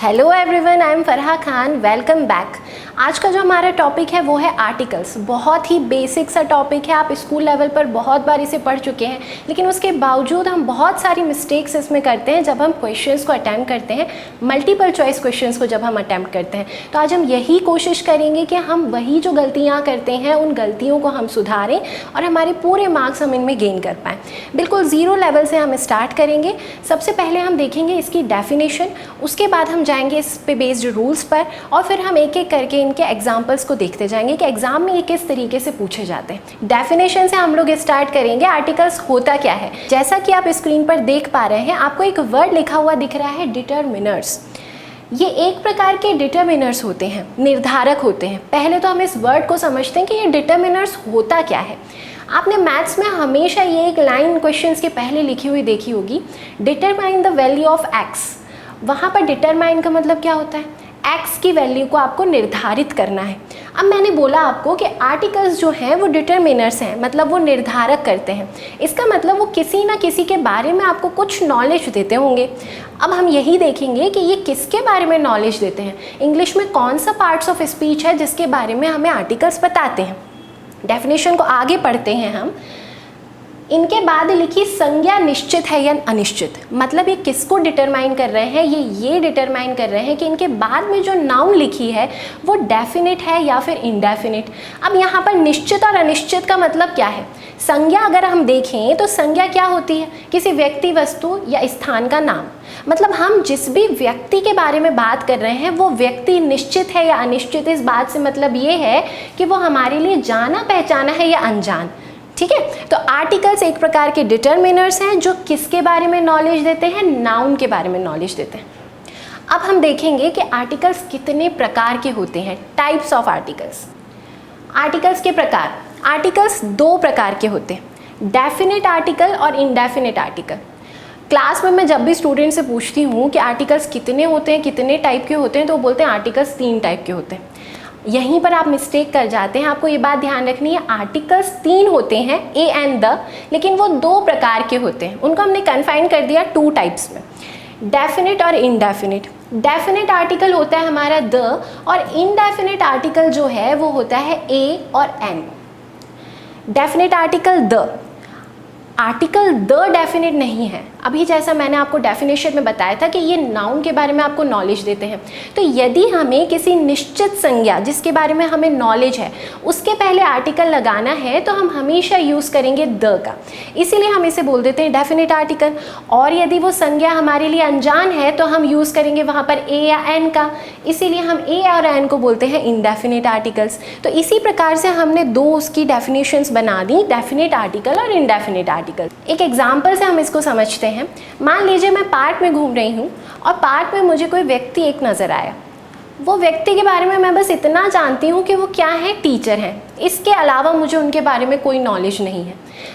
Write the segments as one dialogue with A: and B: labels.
A: Hello everyone, I am Farha Khan. Welcome back. आज का जो हमारा टॉपिक है वो है आर्टिकल्स। बहुत ही बेसिक सा टॉपिक है, आप स्कूल लेवल पर बहुत बार इसे पढ़ चुके हैं, लेकिन उसके बावजूद हम बहुत सारी मिस्टेक्स इसमें करते हैं जब हम क्वेश्चंस को अटैम्प्ट करते हैं, मल्टीपल चॉइस क्वेश्चंस को जब हम अटैम्प्ट करते हैं। तो आज हम यही कोशिश करेंगे कि हम वही जो गलतियाँ करते हैं उन गलतियों को हम सुधारें और हमारे पूरे मार्क्स हम इनमें गेन कर पाएँ। बिल्कुल ज़ीरो लेवल से हम स्टार्ट करेंगे। सबसे पहले हम देखेंगे इसकी डेफिनेशन, उसके बाद हम जाएंगे इस पे बेस्ड रूल्स पर, और फिर हम एक एक करके इनके एग्जाम्पल्स को देखते जाएंगे कि एग्जाम में ये किस तरीके से पूछे जाते हैं। डेफिनेशन से हम लोग स्टार्ट करेंगे। आर्टिकल्स होता क्या है, जैसा कि आप स्क्रीन पर देख पा रहे हैं, आपको एक वर्ड लिखा हुआ दिख रहा है, डिटरमिनर्स। ये एक प्रकार के डिटरमिनर्स होते हैं, निर्धारक होते हैं। पहले तो हम इस वर्ड को समझते हैं कि ये डिटरमिनर्स होता क्या है। आपने मैथ्स में हमेशा ये एक लाइन क्वेश्चंस के पहले लिखी हुई देखी होगी, determine the value of x. वहाँ पर डिटरमाइन का मतलब क्या होता है, एक्स की वैल्यू को आपको निर्धारित करना है। अब मैंने बोला आपको कि आर्टिकल्स जो हैं वो डिटरमिनर्स हैं, मतलब वो निर्धारक करते हैं। इसका मतलब वो किसी ना किसी के बारे में आपको कुछ नॉलेज देते होंगे। अब हम यही देखेंगे कि ये किसके बारे में नॉलेज देते हैं। इंग्लिश में कौन सा पार्ट्स ऑफ स्पीच है जिसके बारे में हमें आर्टिकल्स बताते हैं। डेफिनेशन को आगे पढ़ते हैं हम। इनके बाद लिखी संज्ञा निश्चित है या अनिश्चित, मतलब ये किसको डिटरमाइन कर रहे हैं, ये डिटरमाइन कर रहे हैं कि इनके बाद में जो नाउन लिखी है वो डेफिनिट है या फिर इनडेफिनिट। अब यहाँ पर निश्चित और अनिश्चित का मतलब क्या है। संज्ञा अगर हम देखें तो संज्ञा क्या होती है, किसी व्यक्ति, वस्तु या स्थान का नाम। मतलब हम जिस भी व्यक्ति के बारे में बात कर रहे हैं वो व्यक्ति निश्चित है या अनिश्चित, इस बात से मतलब ये है कि वो हमारे लिए जाना पहचाना है या अनजान। ठीक है, तो आर्टिकल्स एक प्रकार के डिटरमिनर्स हैं जो किसके बारे में नॉलेज देते हैं, नाउन के बारे में नॉलेज देते हैं। अब हम देखेंगे कि आर्टिकल्स कितने प्रकार के होते हैं, टाइप्स ऑफ आर्टिकल्स। आर्टिकल्स के प्रकार, आर्टिकल्स दो प्रकार के होते हैं, डेफिनेट आर्टिकल और इनडेफिनेट आर्टिकल। क्लास में मैं जब भी स्टूडेंट से पूछती हूँ कि आर्टिकल्स कितने होते हैं, कितने टाइप के होते हैं, तो वो बोलते हैं आर्टिकल्स 3 टाइप के होते हैं। यहीं पर आप मिस्टेक कर जाते हैं। आपको ये बात ध्यान रखनी है, आर्टिकल्स 3 होते हैं, ए एंड द, लेकिन वो 2 प्रकार के होते हैं। उनको हमने कन्फाइन कर दिया 2 टाइप्स में, डेफिनेट और इनडेफिनेट। डेफिनेट आर्टिकल होता है हमारा द, और इनडेफिनेट आर्टिकल जो है वो होता है ए और an. Definite article the, article the definite नहीं है। अभी जैसा मैंने आपको डेफिनेशन में बताया था कि ये नाउन के बारे में आपको नॉलेज देते हैं। तो यदि हमें किसी निश्चित संज्ञा जिसके बारे में हमें नॉलेज है उसके पहले आर्टिकल लगाना है तो हम हमेशा यूज़ करेंगे द का, इसीलिए हम इसे बोल देते हैं डेफिनेट आर्टिकल। और यदि वो संज्ञा हमारे लिए अनजान है तो हम यूज़ करेंगे वहाँ पर ए या एन का, इसीलिए हम ए और एन को बोलते हैं इनडेफिनेट आर्टिकल्स। तो इसी प्रकार से हमने 2 उसकी डेफिनेशंस बना दी, डेफिनेट आर्टिकल और इनडेफिनेट आर्टिकल। एक एग्जाम्पल से हम इसको समझते हैं। मान लीजिए मैं पार्क में घूम रही हूँ और पार्क में मुझे कोई व्यक्ति एक नज़र आया। वो व्यक्ति के बारे में मैं बस इतना जानती हूँ कि वो क्या है, टीचर हैं। इसके अलावा मुझे उनके बारे में कोई नॉलेज नहीं है।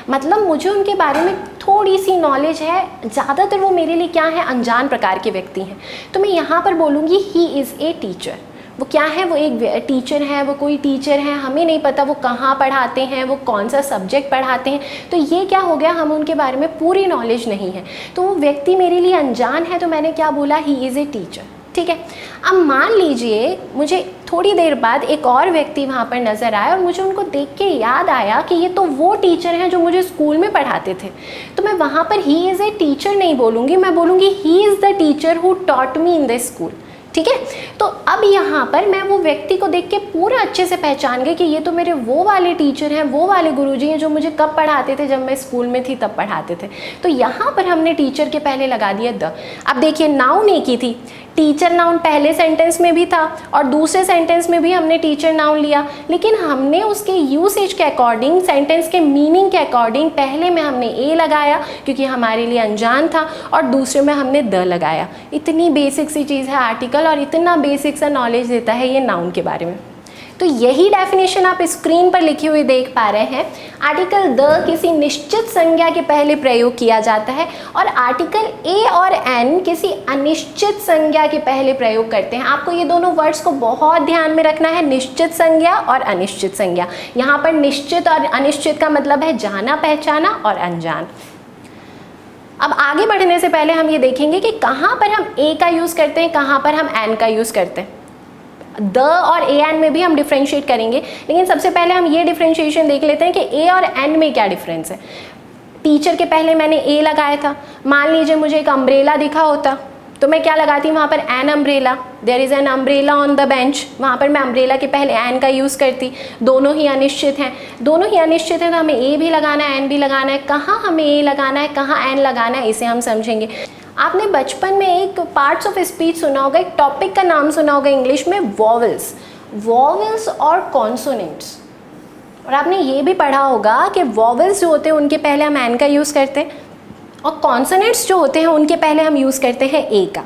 A: मतलब मुझे उनके बारे में थोड़ी सी नॉलेज है, ज़्यादातर वो मेरे लिए क्या है, अनजान प्रकार के व्यक्ति हैं। तो मैं यहाँ पर बोलूँगी ही इज़ ए टीचर। वो क्या है, वो एक टीचर है, वो कोई टीचर है। हमें नहीं पता वो कहाँ पढ़ाते हैं, वो कौन सा सब्जेक्ट पढ़ाते हैं। तो ये क्या हो गया, हम उनके बारे में पूरी नॉलेज नहीं है। तो वो व्यक्ति मेरे लिए अनजान है, तो मैंने क्या बोला, ही इज़ ए टीचर। ठीक है। अब मान लीजिए मुझे थोड़ी देर बाद एक और व्यक्ति वहाँ पर नज़र आया और मुझे उनको देख के याद आया कि ये तो वो टीचर हैं जो मुझे स्कूल में पढ़ाते थे। तो मैं वहाँ पर ही इज़ ए टीचर नहीं बोलूँगी, मैं बोलूँगी ही is the teacher who taught me in the school. ठीक है। तो अब यहाँ पर मैं वो व्यक्ति को देख के पूरा अच्छे से पहचान गई कि ये तो मेरे वो वाले टीचर हैं, वो वाले गुरुजी हैं जो मुझे कब पढ़ाते थे, जब मैं स्कूल में थी तब पढ़ाते थे। तो यहाँ पर हमने टीचर के पहले लगा दिया द। अब देखिए नाउन एक ही थी, टीचर नाउन पहले सेंटेंस में भी था और दूसरे सेंटेंस में भी हमने टीचर नाउन लिया, लेकिन हमने उसके यूसेज के अकॉर्डिंग, सेंटेंस के मीनिंग के अकॉर्डिंग पहले में हमने ए लगाया क्योंकि हमारे लिए अनजान था, और दूसरे में हमने द लगाया। इतनी बेसिक सी चीज़ है आर्टिकल, और इतना बेसिक सा नॉलेज देता है ये नाउन के बारे में। तो यही डेफिनेशन आप स्क्रीन पर लिखी हुई देख पा रहे हैं। आर्टिकल द किसी निश्चित संज्ञा के पहले प्रयोग किया जाता है और आर्टिकल ए और एन किसी अनिश्चित संज्ञा के पहले प्रयोग करते हैं। आपको ये दोनों वर्ड्स को बहुत ध्यान में रखना है, निश्चित संज्ञा और अनिश्चित संज्ञा। यहाँ पर निश्चित और अनिश्चित का मतलब है जाना पहचाना और अनजान। अब आगे बढ़ने से पहले हम ये देखेंगे कि कहाँ पर हम ए का यूज़ करते हैं, कहाँ पर हम एन का यूज़ करते हैं। द और ए एन में भी हम डिफ्रेंशिएट करेंगे, लेकिन सबसे पहले हम ये डिफ्रेंशिएशन देख लेते हैं कि ए और एन में क्या डिफरेंस है। टीचर के पहले मैंने ए लगाया था, मान लीजिए मुझे एक अम्ब्रेला दिखा होता तो मैं क्या लगाती, वहाँ पर an umbrella, there is an umbrella on the bench, वहाँ पर मैं अम्ब्रेला के पहले एन का यूज़ करती। दोनों ही अनिश्चित हैं, तो हमें ए भी लगाना है, एन भी लगाना है। कहाँ हमें ए लगाना है, कहाँ एन लगाना है, इसे हम समझेंगे। आपने बचपन में एक पार्ट्स ऑफ स्पीच सुना होगा, एक टॉपिक का नाम सुना होगा इंग्लिश में, वॉवेल्स और कॉन्सोनेंट्स। और आपने ये भी पढ़ा होगा कि वॉवेल्स जो होते हैं उनके पहले हम एन का यूज़ करते हैं और कॉन्सोनेंट्स जो होते हैं उनके पहले हम यूज़ करते हैं ए का।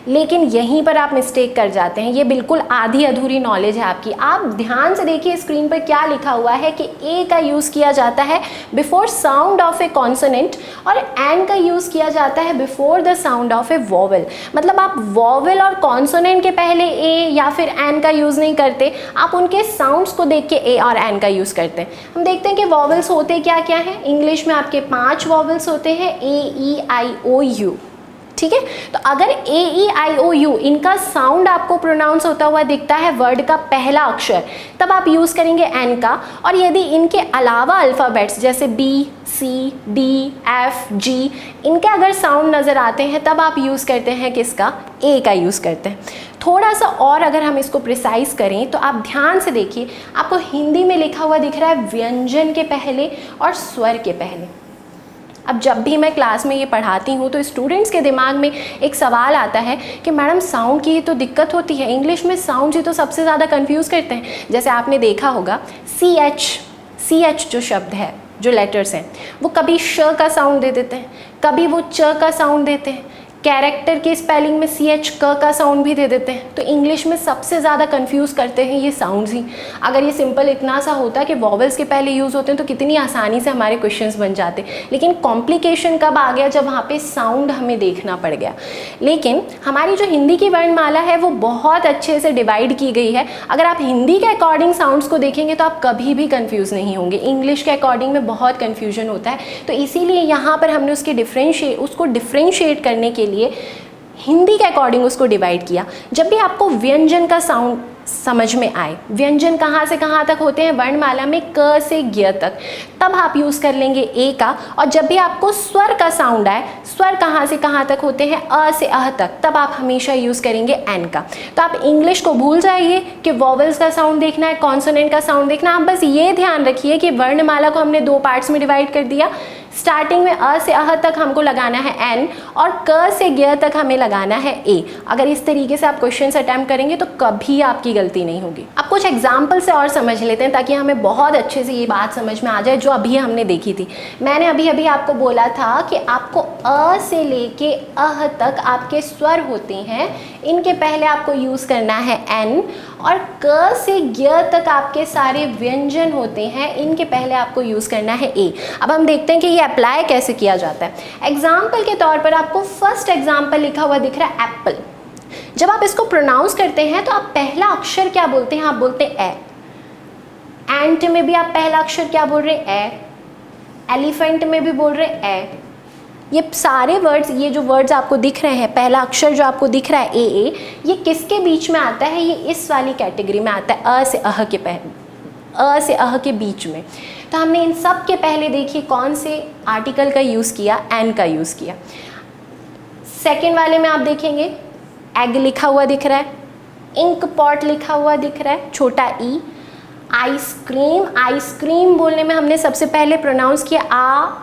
A: लेकिन यहीं पर आप मिस्टेक कर जाते हैं, ये बिल्कुल आधी अधूरी नॉलेज है आपकी। आप ध्यान से देखिए स्क्रीन पर क्या लिखा हुआ है कि ए का यूज़ किया जाता है before sound of A consonant और एन का यूज़ किया जाता है before the sound of A vowel. मतलब आप वॉवेल और कॉन्सोनेंट के पहले ए या फिर एन का यूज़ नहीं करते, आप उनके साउंड्स को देख के ए और एन का यूज़ करते हैं। हम देखते हैं कि वॉवेल्स होते क्या क्या हैं। इंग्लिश में आपके 5 वॉवेल्स होते हैं, ए ई आई ओ यू, ठीक है। तो अगर ए ई आई ओ यू इनका साउंड आपको प्रोनाउंस होता हुआ दिखता है वर्ड का पहला अक्षर, तब आप यूज़ करेंगे एन का। और यदि इनके अलावा अल्फ़ाबेट्स जैसे बी, सी, डी, एफ, जी, इनके अगर साउंड नज़र आते हैं तब आप यूज़ करते हैं किसका, ए का यूज़ करते हैं। थोड़ा सा और अगर हम इसको प्रिसाइज करें तो आप ध्यान से देखिए, आपको हिंदी में लिखा हुआ दिख रहा है व्यंजन के पहले और स्वर के पहले। अब जब भी मैं क्लास में ये पढ़ाती हूँ तो स्टूडेंट्स के दिमाग में एक सवाल आता है कि मैडम साउंड की ही तो दिक्कत होती है, इंग्लिश में साउंड ही तो सबसे ज़्यादा कंफ्यूज करते हैं। जैसे आपने देखा होगा सी एच जो शब्द है, जो लेटर्स हैं, वो कभी श का साउंड दे देते हैं, कभी वो च का साउंड देते हैं। कैरेक्टर की स्पेलिंग में सी एच क का साउंड भी दे देते हैं। तो इंग्लिश में सबसे ज़्यादा कंफ्यूज करते हैं ये साउंड्स ही। अगर ये सिंपल इतना सा होता कि वॉवेल्स के पहले यूज़ होते हैं तो कितनी आसानी से हमारे क्वेश्चंस बन जाते। लेकिन कॉम्प्लिकेशन कब आ गया, जब वहाँ पे साउंड हमें देखना पड़ गया। लेकिन हमारी जो हिंदी की वर्णमाला है वो बहुत अच्छे से डिवाइड की गई है। अगर आप हिंदी के अकॉर्डिंग साउंड्स को देखेंगे तो आप कभी भी कन्फ्यूज़ नहीं होंगे। इंग्लिश के अकॉर्डिंग में बहुत कन्फ्यूजन होता है, तो इसीलिए यहाँ पर हमने उसको डिफ्रेंशिएट करने के लिए हिंदी के अकॉर्डिंग उसको डिवाइड किया। जब भी आपको व्यंजन का साउंड समझ में आए, व्यंजन कहाँ से कहाँ तक होते हैं वर्णमाला में, क से ज्ञ तक, तब आप यूज़ कर लेंगे ए का। और जब भी आपको स्वर का साउंड आए, स्वर कहाँ से कहाँ तक होते हैं, अ से अह तक, तब आप हमेशा यूज़ करेंगे एन का। तो आप इंग्लिश को भूल जाइए कि वॉवेल्स का साउंड देखना है, कॉन्सोनेंट का साउंड देखना। आप बस ये ध्यान रखिए कि वर्णमाला को हमने 2 पार्ट्स में डिवाइड कर दिया। स्टार्टिंग में अ से अह तक हमको लगाना है एन और क से ज्ञ तक हमें लगाना है ए। अगर इस तरीके से आप क्वेश्चंस अटेम्प्ट करेंगे तो कभी आपकी गलती नहीं होगी। अब कुछ एग्जाम्पल से और समझ लेते हैं ताकि हमें बहुत अच्छे से ये बात समझ में आ जाए जो अभी हमने देखी थी। मैंने अभी आपको बोला था कि आपको अ से लेके अह तक आपके स्वर होते हैं, इनके पहले आपको यूज़ करना है एन। और क से ज्ञ तक आपके सारे व्यंजन होते हैं, इनके पहले आपको यूज़ करना है ए। अब हम देखते हैं कि ये अप्लाई कैसे किया जाता है। एग्जाम्पल के तौर पर आपको फर्स्ट एग्जाम्पल लिखा हुआ दिख रहा है एप्पल। जब आप इसको प्रोनाउंस करते हैं तो आप पहला अक्षर क्या बोलते हैं, आप बोलते हैं ए। एंट में भी आप पहला अक्षर क्या बोल रहे हैं, ए। एलिफेंट में भी बोल रहे हैं ए। ये सारे वर्ड्स, ये जो वर्ड्स आपको दिख रहे हैं, पहला अक्षर जो आपको दिख रहा है ए, ये किसके बीच में आता है, ये इस वाली कैटेगरी में आता है, अ से अह के पहले, अ से अह के बीच में। तो हमने इन सब के पहले देखिए कौन से आर्टिकल का यूज़ किया, एन का यूज़ किया। सेकेंड वाले में आप देखेंगे एग लिखा हुआ दिख रहा है, इंक पॉट लिखा हुआ दिख रहा है, छोटा ई। आइसक्रीम बोलने में हमने सबसे पहले प्रोनाउंस किया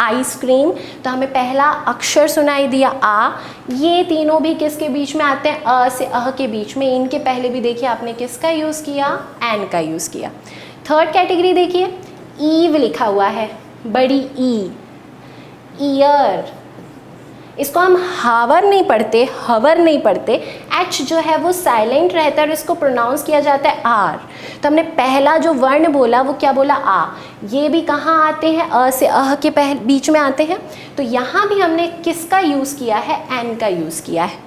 A: आइसक्रीम, तो हमें पहला अक्षर सुनाई दिया आ। ये तीनों भी किसके बीच में आते हैं, अ से अह के बीच में। इनके पहले भी देखिए आपने किसका यूज़ किया, एन का यूज़ किया। थर्ड कैटेगरी देखिए, ईव लिखा हुआ है, बड़ी ई। ईयर, इसको हम हावर नहीं पढ़ते, हवर नहीं पढ़ते, एच जो है वो साइलेंट रहता है और इसको प्रोनाउंस किया जाता है आर। तो हमने पहला जो वर्ण बोला वो क्या बोला, आ। ये भी कहाँ आते हैं, अ से अह के बीच में आते हैं। तो यहाँ भी हमने किसका यूज़ किया है, एन का यूज़ किया है।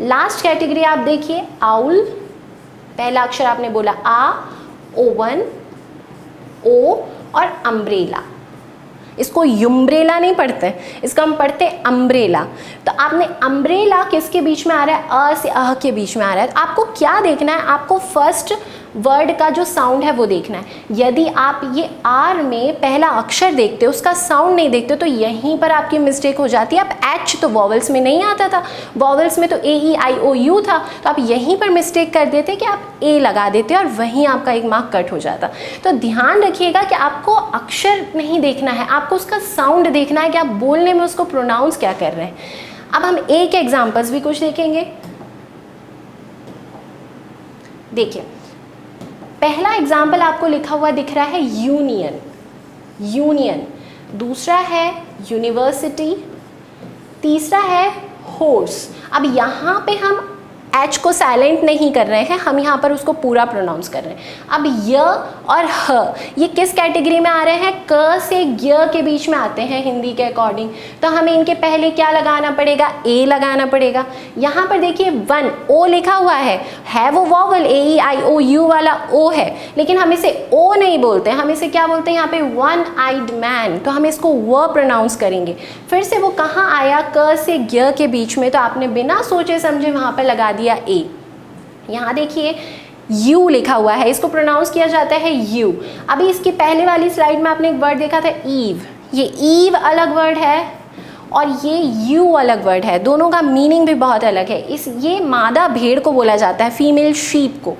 A: लास्ट कैटेगरी आप देखिए, आउल, पहला अक्षर आपने बोला आ, ओवन, ओ, और अम्ब्रेला। इसको युम्ब्रेला नहीं पढ़ते, इसको हम पढ़ते हैं अम्ब्रेला। तो आपने अम्ब्रेला किसके बीच में आ रहा है, अ से अह के बीच में आ रहा है। आपको क्या देखना है, आपको फर्स्ट वर्ड का जो साउंड है वो देखना है। यदि आप ये आर में पहला अक्षर देखते हो, उसका साउंड नहीं देखते तो यहीं पर आपकी मिस्टेक हो जाती है। आप एच तो वॉवल्स में नहीं आता था, वॉवल्स में तो ए ई आई ओ यू था, तो आप यहीं पर मिस्टेक कर देते कि आप ए लगा देते और वहीं आपका एक मार्क कट हो जाता। तो ध्यान रखिएगा कि आपको अक्षर नहीं देखना है, आपको उसका साउंड देखना है कि आप बोलने में उसको प्रोनाउंस क्या कर रहे हैं। अब हम ए के एग्जाम्पल्स भी कुछ देखेंगे। देखिए, पहला एग्जाम्पल आपको लिखा हुआ दिख रहा है यूनियन, यूनियन। दूसरा है यूनिवर्सिटी, तीसरा है होर्स। अब यहाँ पे हम एच को साइलेंट नहीं कर रहे हैं, हम यहाँ पर उसको पूरा प्रोनाउंस कर रहे हैं। अब य और ह ये किस कैटेगरी में आ रहे हैं, क से य के बीच में आते हैं हिंदी के अकॉर्डिंग, तो हमें इनके पहले क्या लगाना पड़ेगा, ए लगाना पड़ेगा। यहाँ पर देखिए वन ओ लिखा हुआ है वो vowel A E I O you वाला ओ है, लेकिन हम इसे ओ नहीं बोलते, हम इसे क्या बोलते हैं यहाँ पे, वन आइड मैन, तो हम इसको व प्रोनाउंस करेंगे। फिर से वो कहाँ आया, क से य के बीच में, तो आपने बिना सोचे समझे वहाँ पर लगा दिया ए। यहाँ देखिए यू लिखा हुआ है, इसको प्रोनाउंस किया जाता है यू। अभी इसकी पहले वाली स्लाइड में आपने एक वर्ड देखा था ईव, ये ईव अलग वर्ड है और ये यू अलग वर्ड है, दोनों का मीनिंग भी बहुत अलग है। ये मादा भेड़ को बोला जाता है, फीमेल शीप को,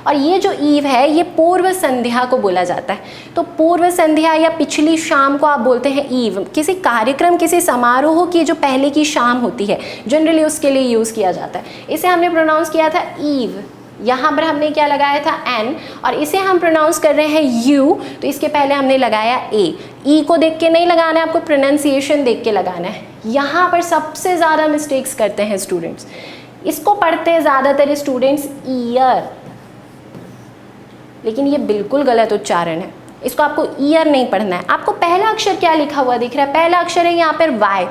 A: और ये जो ईव है ये पूर्व संध्या को बोला जाता है। तो पूर्व संध्या या पिछली शाम को आप बोलते हैं ईव। किसी कार्यक्रम, किसी समारोह की जो पहले की शाम होती है, जनरली उसके लिए यूज़ किया जाता है। इसे हमने प्रोनाउंस किया था ईव, यहाँ पर हमने क्या लगाया था एन, और इसे हम प्रोनाउंस कर रहे हैं यू, तो इसके पहले हमने लगाया ए। ई को देख के नहीं लगाना है, आपको प्रोनाउंसिएशन देख के लगाना है। यहाँ पर सबसे ज़्यादा मिस्टेक्स करते हैं स्टूडेंट्स, इसको पढ़ते हैं ज़्यादातर स्टूडेंट्स ईयर, लेकिन ये बिल्कुल गलत उच्चारण है। इसको आपको ईयर नहीं पढ़ना है। आपको पहला अक्षर क्या लिखा हुआ दिख रहा है, पहला अक्षर है यहाँ पर वाई।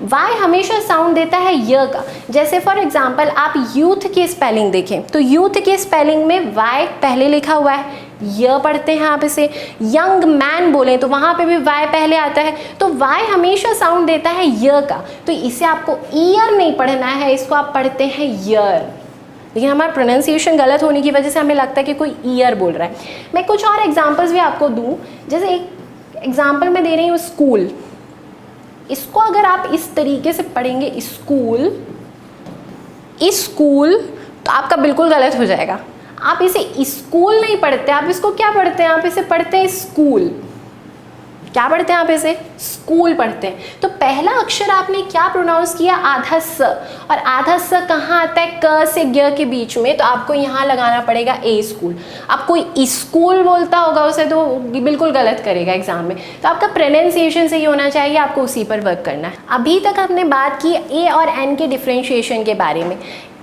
A: वाई हमेशा साउंड देता है य का। जैसे फॉर एग्जांपल आप यूथ की स्पेलिंग देखें तो यूथ की स्पेलिंग में वाई पहले लिखा हुआ है, य पढ़ते हैं आप इसे। यंग मैन बोलें तो वहाँ पे भी वाई पहले आता है, तो वाई हमेशा साउंड देता है य का, तो इसे आपको ईयर नहीं पढ़ना है, इसको आप पढ़ते हैं यर। लेकिन हमारा प्रोनाउंसिएशन गलत होने की वजह से हमें लगता है कि कोई ईयर बोल रहा है। मैं कुछ और एग्जांपल्स भी आपको दूं, जैसे एक एग्जांपल मैं दे रही हूँ स्कूल। इसको अगर आप इस तरीके से पढ़ेंगे स्कूल, स्कूल, तो आपका बिल्कुल गलत हो जाएगा। आप इसे स्कूल नहीं पढ़ते, आप इसको क्या पढ़ते हैं, आप इसे पढ़ते हैं स्कूल। क्या पढ़ते हैं आप इसे, स्कूल पढ़ते हैं। तो पहला अक्षर आपने क्या प्रोनाउंस किया, आधा स, और आधा स कहाँ आता है, क से ग के बीच में, तो आपको यहाँ लगाना पड़ेगा ए स्कूल। अब कोई स्कूल बोलता होगा उसे तो बिल्कुल गलत करेगा एग्जाम में। तो आपका प्रोनाउंसिएशन सही होना चाहिए, आपको उसी पर वर्क करना है। अभी तक हमने बात की ए और एन के डिफ्रेंशिएशन के बारे में।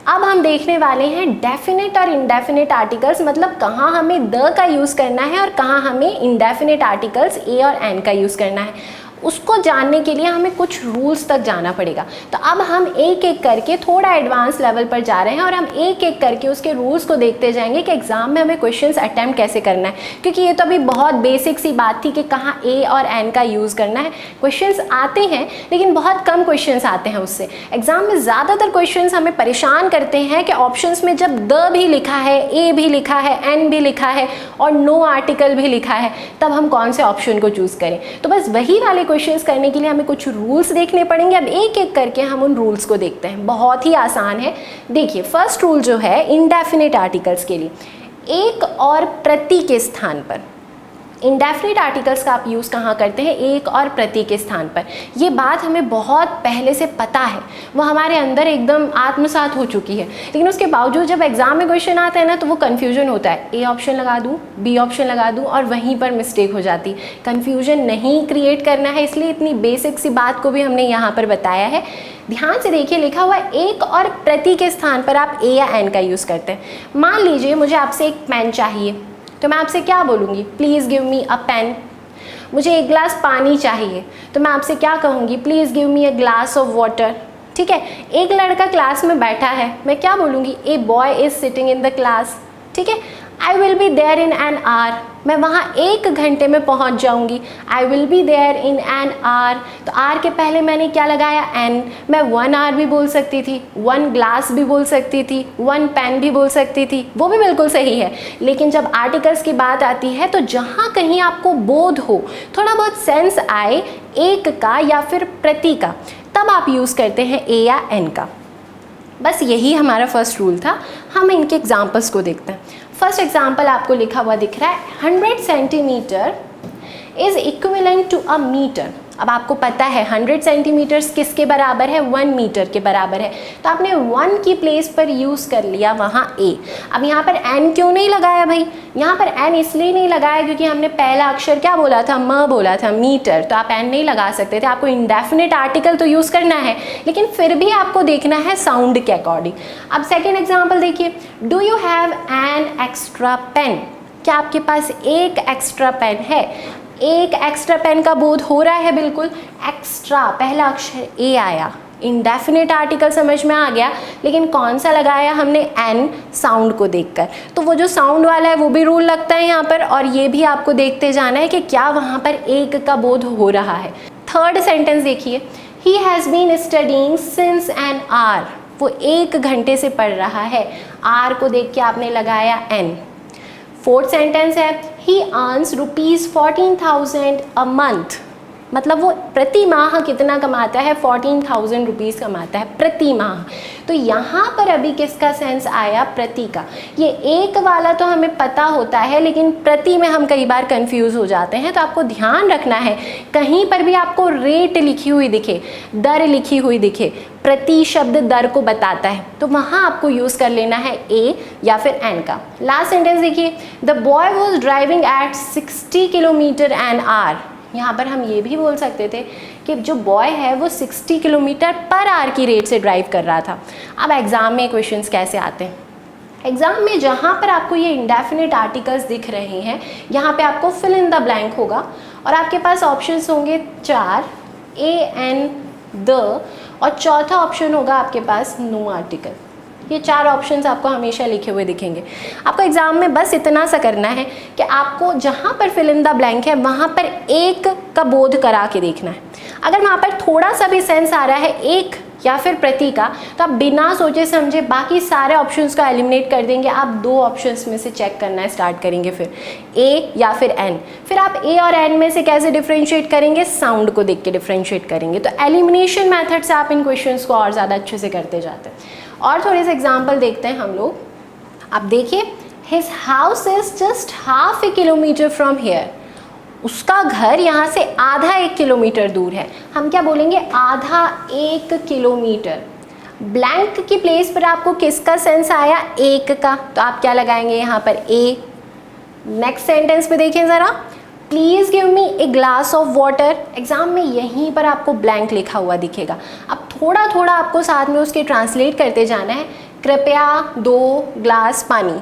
A: अब हम देखने वाले हैं डेफिनेट और इंडेफिनेट आर्टिकल्स, मतलब कहाँ हमें द का यूज़ करना है और कहाँ हमें इंडेफिनेट आर्टिकल्स ए और एन का यूज़ करना है। उसको जानने के लिए हमें कुछ रूल्स तक जाना पड़ेगा। तो अब हम एक एक करके थोड़ा एडवांस लेवल पर जा रहे हैं और हम एक एक करके उसके रूल्स को देखते जाएंगे कि एग्जाम में हमें क्वेश्चंस अटेम्प्ट कैसे करना है, क्योंकि ये तो अभी बहुत बेसिक सी बात थी कि कहाँ ए और एन का यूज़ करना है। क्वेश्चंस आते हैं लेकिन बहुत कम क्वेश्चंस आते हैं उससे। एग्जाम में ज़्यादातर क्वेश्चंस हमें परेशान करते हैं कि ऑप्शंस में जब द भी लिखा है, ए भी लिखा है, एन भी लिखा है और नो आर्टिकल भी लिखा है, तब हम कौन से ऑप्शन को चूज़ करें। तो बस वही वाले क्वेश्चंस करने के लिए हमें कुछ रूल्स देखने पड़ेंगे। अब एक एक करके हम उन रूल्स को देखते हैं, बहुत ही आसान है। देखिए फर्स्ट रूल जो है इंडेफिनिट आर्टिकल्स के लिए, एक और प्रति के स्थान पर। इंडेफिनिट आर्टिकल्स का आप यूज़ कहाँ करते हैं, एक और प्रति के स्थान पर। ये बात हमें बहुत पहले से पता है, वो हमारे अंदर एकदम आत्मसात हो चुकी है, लेकिन उसके बावजूद जब एग्जाम में क्वेश्चन आता है ना तो वो कन्फ्यूजन होता है, ए ऑप्शन लगा दूँ, बी ऑप्शन लगा दूँ, और वहीं पर मिस्टेक हो जाती। कन्फ्यूजन नहीं क्रिएट करना है, इसलिए इतनी बेसिक सी बात को भी हमने यहाँ पर बताया है। ध्यान से देखिए, लिखा हुआ एक और प्रति के स्थान पर आप ए या एन का यूज़ करते हैं। मान लीजिए मुझे आपसे एक पेन चाहिए, तो मैं आपसे क्या बोलूँगी, please give me a pen. मुझे एक गिलास पानी चाहिए, तो मैं आपसे क्या कहूँगी, please give me a glass of water. ठीक है, एक लड़का क्लास में बैठा है, मैं क्या बोलूँगी, a boy is sitting in the class. ठीक है, I will be there in an hour, मैं वहाँ 1 घंटे में पहुँच जाऊँगी। I will be there in an hour, तो आर के पहले मैंने क्या लगाया, एन। मैं 1 आवर भी बोल सकती थी, 1 ग्लास भी बोल सकती थी, 1 पेन भी बोल सकती थी, वो भी बिल्कुल सही है। लेकिन जब आर्टिकल्स की बात आती है तो जहाँ कहीं आपको बोध हो, थोड़ा बहुत सेंस आए एक का या फिर प्रति का, तब आप यूज़ करते हैं ए या एन का। बस यही हमारा फर्स्ट रूल था। हम इनके एग्जाम्पल्स को देखते हैं। फर्स्ट एग्जाम्पल आपको लिखा हुआ दिख रहा है, 100 centimetre is equivalent to a metre. अब आपको पता है 100 सेंटीमीटर्स किसके बराबर है, 1 मीटर के बराबर है, तो आपने 1 की प्लेस पर यूज़ कर लिया वहाँ ए। अब यहाँ पर एन क्यों नहीं लगाया भाई, यहाँ पर एन इसलिए नहीं लगाया क्योंकि हमने पहला अक्षर क्या बोला था, म बोला था, मीटर, तो आप एन नहीं लगा सकते थे। आपको इंडेफिनिट आर्टिकल तो यूज़ करना है, लेकिन फिर भी आपको देखना है साउंड के अकॉर्डिंग। अब सेकेंड एग्जाम्पल देखिए, do you have an extra pen, क्या आपके पास एक एक्स्ट्रा पेन है। एक एक्स्ट्रा पेन का बोध हो रहा है, बिल्कुल। एक्स्ट्रा पहला अक्षर ए आया, इंडेफिनिट आर्टिकल समझ में आ गया, लेकिन कौन सा लगाया हमने, एन, साउंड को देखकर। तो वो जो साउंड वाला है वो भी रूल लगता है यहाँ पर, और ये भी आपको देखते जाना है कि क्या वहाँ पर एक का बोध हो रहा है। थर्ड सेंटेंस देखिए, he has been studying since an hour, वो 1 घंटे से पढ़ रहा है, आर को देख के आपने लगाया एन। फोर्थ सेंटेंस है, ही अर्न्स ₹14,000 अ मंथ, मतलब वो प्रति माह कितना कमाता है, 14,000 रुपीज़ कमाता है प्रति माह। तो यहाँ पर अभी किसका सेंस आया, प्रति का। ये एक वाला तो हमें पता होता है, लेकिन प्रति में हम कई बार कंफ्यूज हो जाते हैं, तो आपको ध्यान रखना है कहीं पर भी आपको रेट लिखी हुई दिखे, दर लिखी हुई दिखे, प्रति शब्द दर को बताता है, तो वहाँ आपको यूज़ कर लेना है ए या फिर एन का। लास्ट सेंटेंस देखिए, the boy was driving eight 60 kilometre an hour, यहाँ पर हम ये भी बोल सकते थे कि जो बॉय है वो 60 किलोमीटर पर आवर की रेट से ड्राइव कर रहा था। अब एग्ज़ाम में क्वेश्चंस कैसे आते हैं, एग्ज़ाम में जहाँ पर आपको ये इंडेफिनिट आर्टिकल्स दिख रहे हैं, यहाँ पे आपको फिल इन द ब्लैंक होगा और आपके पास ऑप्शंस होंगे 4, ए एन द, और चौथा ऑप्शन होगा आपके पास नो आर्टिकल। ये 4 ऑप्शंस आपको हमेशा लिखे हुए दिखेंगे। आपको एग्जाम में बस इतना सा करना है कि आपको जहाँ पर फिल इन द ब्लैंक है वहाँ पर एक का बोध करा के देखना है। अगर वहाँ पर थोड़ा सा भी सेंस आ रहा है एक या फिर प्रति का, तो आप बिना सोचे समझे बाकी सारे ऑप्शंस को एलिमिनेट कर देंगे। आप 2 ऑप्शंस में से चेक करना स्टार्ट करेंगे, फिर ए या फिर एन। फिर आप ए और एन में से कैसे डिफ्रेंशिएट करेंगे, साउंड को देख के डिफ्रेंशिएट करेंगे। तो एलिमिनेशन मेथड से आप इन क्वेश्चंस को और ज़्यादा अच्छे से करते जाते हैं। और थोड़े से एग्जाम्पल देखते हैं हम लोग। आप देखिए, his house is just ½ kilometre from here, उसका घर यहाँ से आधा 1 किलोमीटर दूर है। हम क्या बोलेंगे, आधा 1 किलोमीटर। ब्लैंक की प्लेस पर आपको किसका सेंस आया, एक का, तो आप क्या लगाएंगे यहाँ पर ए। नेक्स्ट सेंटेंस पे देखिए ज़रा, please give me a glass of water. Exam में यहीं पर आपको ब्लैंक लिखा हुआ दिखेगा। अब थोड़ा थोड़ा आपको साथ में उसके ट्रांसलेट करते जाना है। कृपया 2 ग्लास पानी।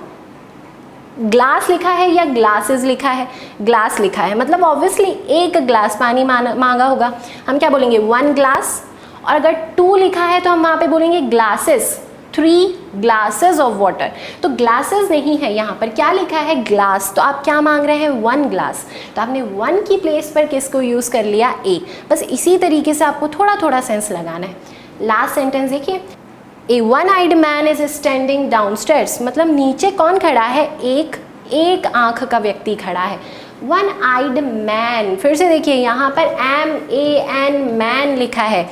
A: ग्लास लिखा है या ग्लासेस लिखा है, ग्लास लिखा है, मतलब ऑब्वियसली 1 ग्लास पानी मांगा होगा। हम क्या बोलेंगे, 1 ग्लास। और अगर 2 लिखा है तो हम वहाँ पे बोलेंगे ग्लासेस, 3 ग्लासेस ऑफ वाटर। तो ग्लासेस नहीं है यहाँ पर, क्या लिखा है, ग्लास। तो आप क्या मांग रहे हैं, 1 ग्लास। तो आपने 1 की प्लेस पर किसको यूज़ कर लिया, ए। बस इसी तरीके से आपको थोड़ा थोड़ा सेंस लगाना है। लास्ट सेंटेंस देखिए, a one eyed man is standing downstairs, मतलब नीचे कौन खड़ा है, एक आंख का व्यक्ति खड़ा है। वन आइड मैन, फिर से देखिए यहाँ पर MAN मैन लिखा है,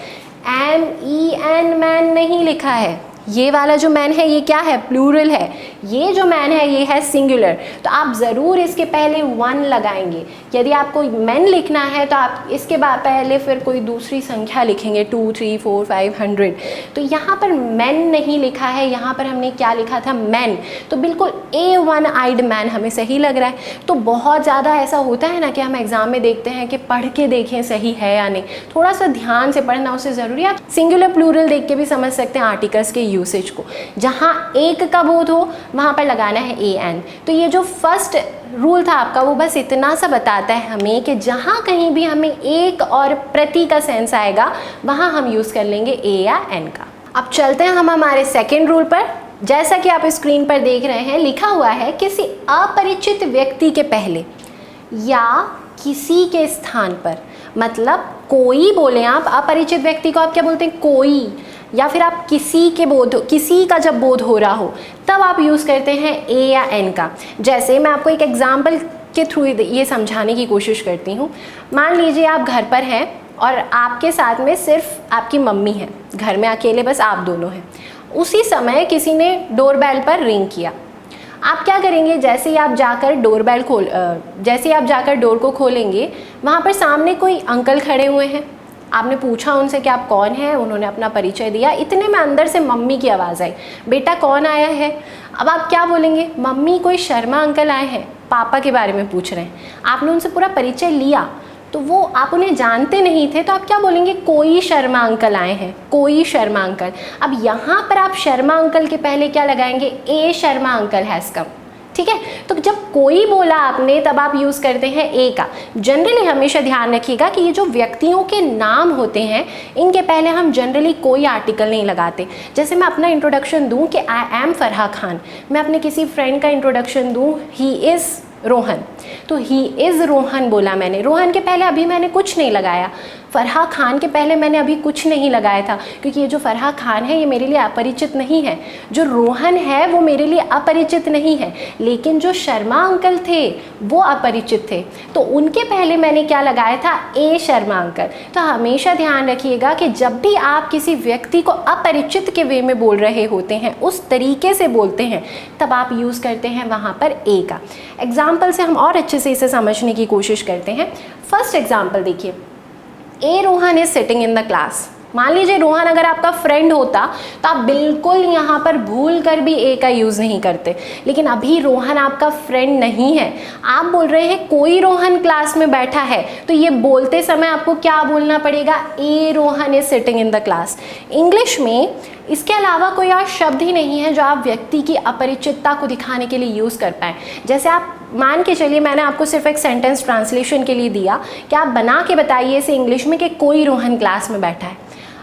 A: MEN मैन नहीं लिखा है। ये वाला जो मैन है ये क्या है, प्लूरल है। ये जो मैन है ये है सिंगुलर, तो आप ज़रूर इसके पहले 1 लगाएंगे। यदि आपको मैन लिखना है तो आप इसके बाद पहले फिर कोई दूसरी संख्या लिखेंगे, 2, 3, 4, 5, 100। तो यहाँ पर मैन नहीं लिखा है, यहाँ पर हमने क्या लिखा था, मैन। तो बिल्कुल ए वन आइड मैन हमें सही लग रहा है। तो बहुत ज़्यादा ऐसा होता है ना कि हम एग्ज़ाम में देखते हैं कि पढ़ के देखें सही है या नहीं, थोड़ा सा ध्यान से पढ़ना उससे ज़रूरी है। आप सिंगुलर प्लूरल देख के भी समझ सकते हैं आर्टिकल्स के यूसेज को। जहाँ एक का बोध हो वहाँ पर लगाना है AN। तो ये जो फर्स्ट रूल था आपका वो बस इतना सा बताता है हमें कि जहाँ कहीं भी हमें एक और प्रति का सेंस आएगा वहाँ हम यूज़ कर लेंगे A या N का। अब चलते हैं हम हमारे सेकेंड रूल पर। जैसा कि आप स्क्रीन पर देख रहे हैं, लिखा हुआ है किसी अपरिचित व्यक्ति के पहले या किसी के स्थान पर। मतलब कोई बोले आप, अपरिचित व्यक्ति को आप क्या बोलते हैं, कोई, या फिर आप किसी के किसी का जब बोध हो रहा हो तब आप यूज़ करते हैं ए या एन का। जैसे मैं आपको एक एग्जाम्पल के थ्रू ये समझाने की कोशिश करती हूँ। मान लीजिए आप घर पर हैं और आपके साथ में सिर्फ आपकी मम्मी है, घर में अकेले बस आप दोनों हैं। उसी समय किसी ने डोरबेल पर रिंग किया। आप क्या करेंगे, जैसे ही आप जाकर डोर को खोलेंगे, वहाँ पर सामने कोई अंकल खड़े हुए हैं। आपने पूछा उनसे कि आप कौन हैं, उन्होंने अपना परिचय दिया। इतने में अंदर से मम्मी की आवाज़ आई, बेटा कौन आया है। अब आप क्या बोलेंगे, मम्मी कोई शर्मा अंकल आए हैं, पापा के बारे में पूछ रहे हैं। आपने उनसे पूरा परिचय लिया, तो वो आप उन्हें जानते नहीं थे, तो आप क्या बोलेंगे, कोई शर्मा अंकल आए हैं, कोई शर्मा अंकल। अब यहाँ पर आप शर्मा अंकल के पहले क्या लगाएंगे, ए शर्मा अंकल हैज़ कम। ठीक है, तो जब कोई बोला आपने तब आप यूज़ करते हैं ए का। जनरली हमेशा ध्यान रखिएगा कि ये जो व्यक्तियों के नाम होते हैं, इनके पहले हम जनरली कोई आर्टिकल नहीं लगाते। जैसे मैं अपना इंट्रोडक्शन दूं कि आई एम फरहा खान, मैं अपने किसी फ्रेंड का इंट्रोडक्शन दूं, ही इज़ रोहन, तो ही इज़ रोहन बोला मैंने। रोहन के पहले अभी मैंने कुछ नहीं लगाया, फरहा खान के पहले मैंने अभी कुछ नहीं लगाया था, क्योंकि ये जो फरहा खान है ये मेरे लिए अपरिचित नहीं है। जो रोहन है वो मेरे लिए अपरिचित नहीं है, लेकिन जो शर्मा अंकल थे वो अपरिचित थे, तो उनके पहले मैंने क्या लगाया था, ए शर्मा अंकल। तो हमेशा ध्यान रखिएगा कि जब भी आप किसी व्यक्ति को अपरिचित के वे में बोल रहे होते हैं, उस तरीके से बोलते हैं, तब आप यूज़ करते हैं वहाँ पर ए का। एग्जाम्पल से हम और अच्छे से इसे समझने की कोशिश करते हैं। फर्स्ट एग्जाम्पल देखिए, a Rohan is sitting in the class. मान लीजिए रोहन अगर आपका फ्रेंड होता तो आप बिल्कुल यहाँ पर भूल कर भी ए का यूज़ नहीं करते, लेकिन अभी रोहन आपका फ्रेंड नहीं है। आप बोल रहे हैं कोई रोहन क्लास में बैठा है, तो ये बोलते समय आपको क्या बोलना पड़ेगा, a Rohan is sitting in the class. English में इसके अलावा कोई और शब्द ही नहीं है जो आप व्यक्ति की अपरिचितता को दिखाने के लिए यूज़ कर पाएँ। जैसे आप मान के चलिए, मैंने आपको सिर्फ एक सेंटेंस ट्रांसलेशन के लिए दिया कि आप बना के बताइए इसे इंग्लिश में कि कोई रोहन क्लास में बैठा है।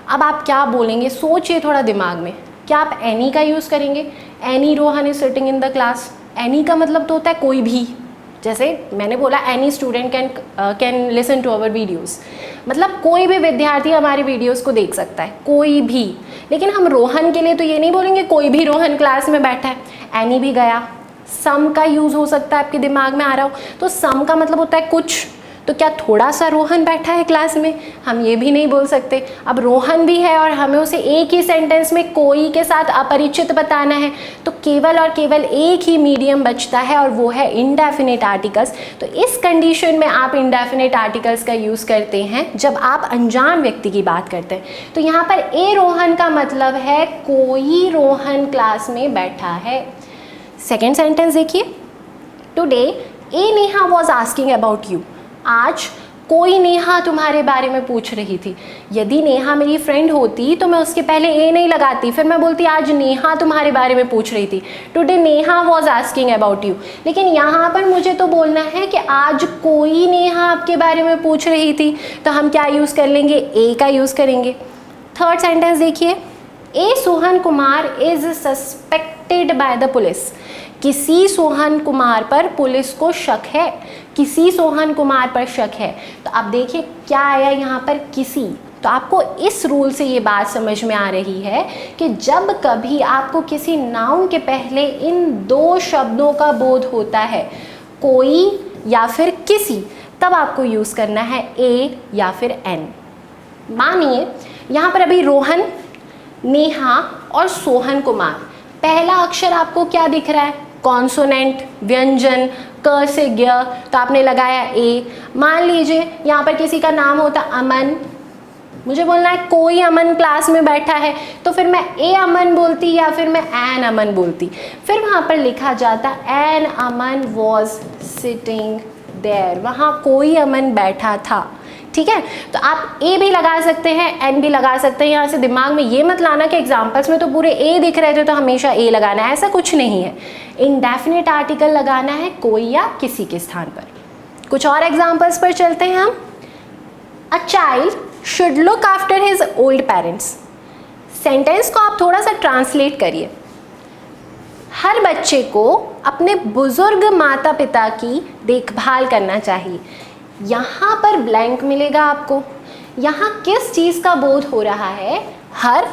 A: अब आप क्या बोलेंगे, सोचिए थोड़ा दिमाग में। क्या आप एनी का यूज़ करेंगे, any Rohan is sitting in the class. Any का मतलब तो होता है कोई भी, जैसे मैंने बोला any student can listen to our videos, मतलब कोई भी विद्यार्थी हमारी वीडियोस को देख सकता है, कोई भी। लेकिन हम रोहन के लिए तो ये नहीं बोलेंगे कोई भी रोहन क्लास में बैठा है। एनी भी गया। सम का यूज़ हो सकता है, आपके दिमाग में आ रहा हो, तो सम का मतलब होता है कुछ। तो क्या थोड़ा सा रोहन बैठा है क्लास में, हम ये भी नहीं बोल सकते। अब रोहन भी है और हमें उसे एक ही सेंटेंस में कोई के साथ अपरिचित बताना है, तो केवल और केवल एक ही मीडियम बचता है और वो है इंडेफिनिट आर्टिकल्स। तो इस कंडीशन में आप इंडेफिनिट आर्टिकल्स का यूज़ करते हैं जब आप अनजान व्यक्ति की बात करते हैं। तो यहाँ पर ए रोहन का मतलब है कोई रोहन क्लास में बैठा है। सेकेंड सेंटेंस देखिए, today A Neha was asking about you. आज कोई नेहा तुम्हारे बारे में पूछ रही थी। यदि नेहा मेरी फ्रेंड होती तो मैं उसके पहले ए नहीं लगाती, फिर मैं बोलती आज नेहा तुम्हारे बारे में पूछ रही थी, today Neha was asking about you. लेकिन यहाँ पर मुझे तो बोलना है कि आज कोई नेहा आपके बारे में पूछ रही थी, तो हम क्या यूज़ कर लेंगे, ए का यूज़ करेंगे। थर्ड सेंटेंस देखिए, a Sohan Kumar is suspected by the police. किसी सोहन कुमार पर पुलिस को शक है, किसी सोहन कुमार पर शक है। तो अब देखिए क्या आया यहाँ पर, किसी। तो आपको इस रूल से ये बात समझ में आ रही है कि जब कभी आपको किसी नाउन के पहले इन दो शब्दों का बोध होता है, कोई या फिर किसी, तब आपको यूज़ करना है ए या फिर एन। मानिए यहाँ पर अभी रोहन, नेहा और सोहन कुमार, पहला अक्षर आपको क्या दिख रहा है, कॉन्सोनेंट, व्यंजन, क से ज्ञ, तो आपने लगाया ए। मान लीजिए यहाँ पर किसी का नाम होता अमन, मुझे बोलना है कोई अमन क्लास में बैठा है, तो फिर मैं ए अमन बोलती या फिर मैं एन अमन बोलती। फिर वहाँ पर लिखा जाता an a man was sitting there, वहाँ कोई अमन बैठा था। ठीक है, तो आप ए भी लगा सकते हैं, एन भी लगा सकते हैं। यहाँ से दिमाग में ये मत लाना कि एग्जाम्पल्स में तो पूरे ए दिख रहे थे तो हमेशा ए लगाना है, ऐसा कुछ नहीं है। इंडेफिनिट आर्टिकल लगाना है कोई या किसी के स्थान पर। कुछ और एग्जाम्पल्स पर चलते हैं हम। A child should look after his old parents. Sentence को आप थोड़ा सा ट्रांसलेट करिए। हर बच्चे को अपने बुजुर्ग माता पिता की देखभाल करना चाहिए। यहाँ पर ब्लैंक मिलेगा आपको। यहाँ किस चीज़ का बोध हो रहा है, हर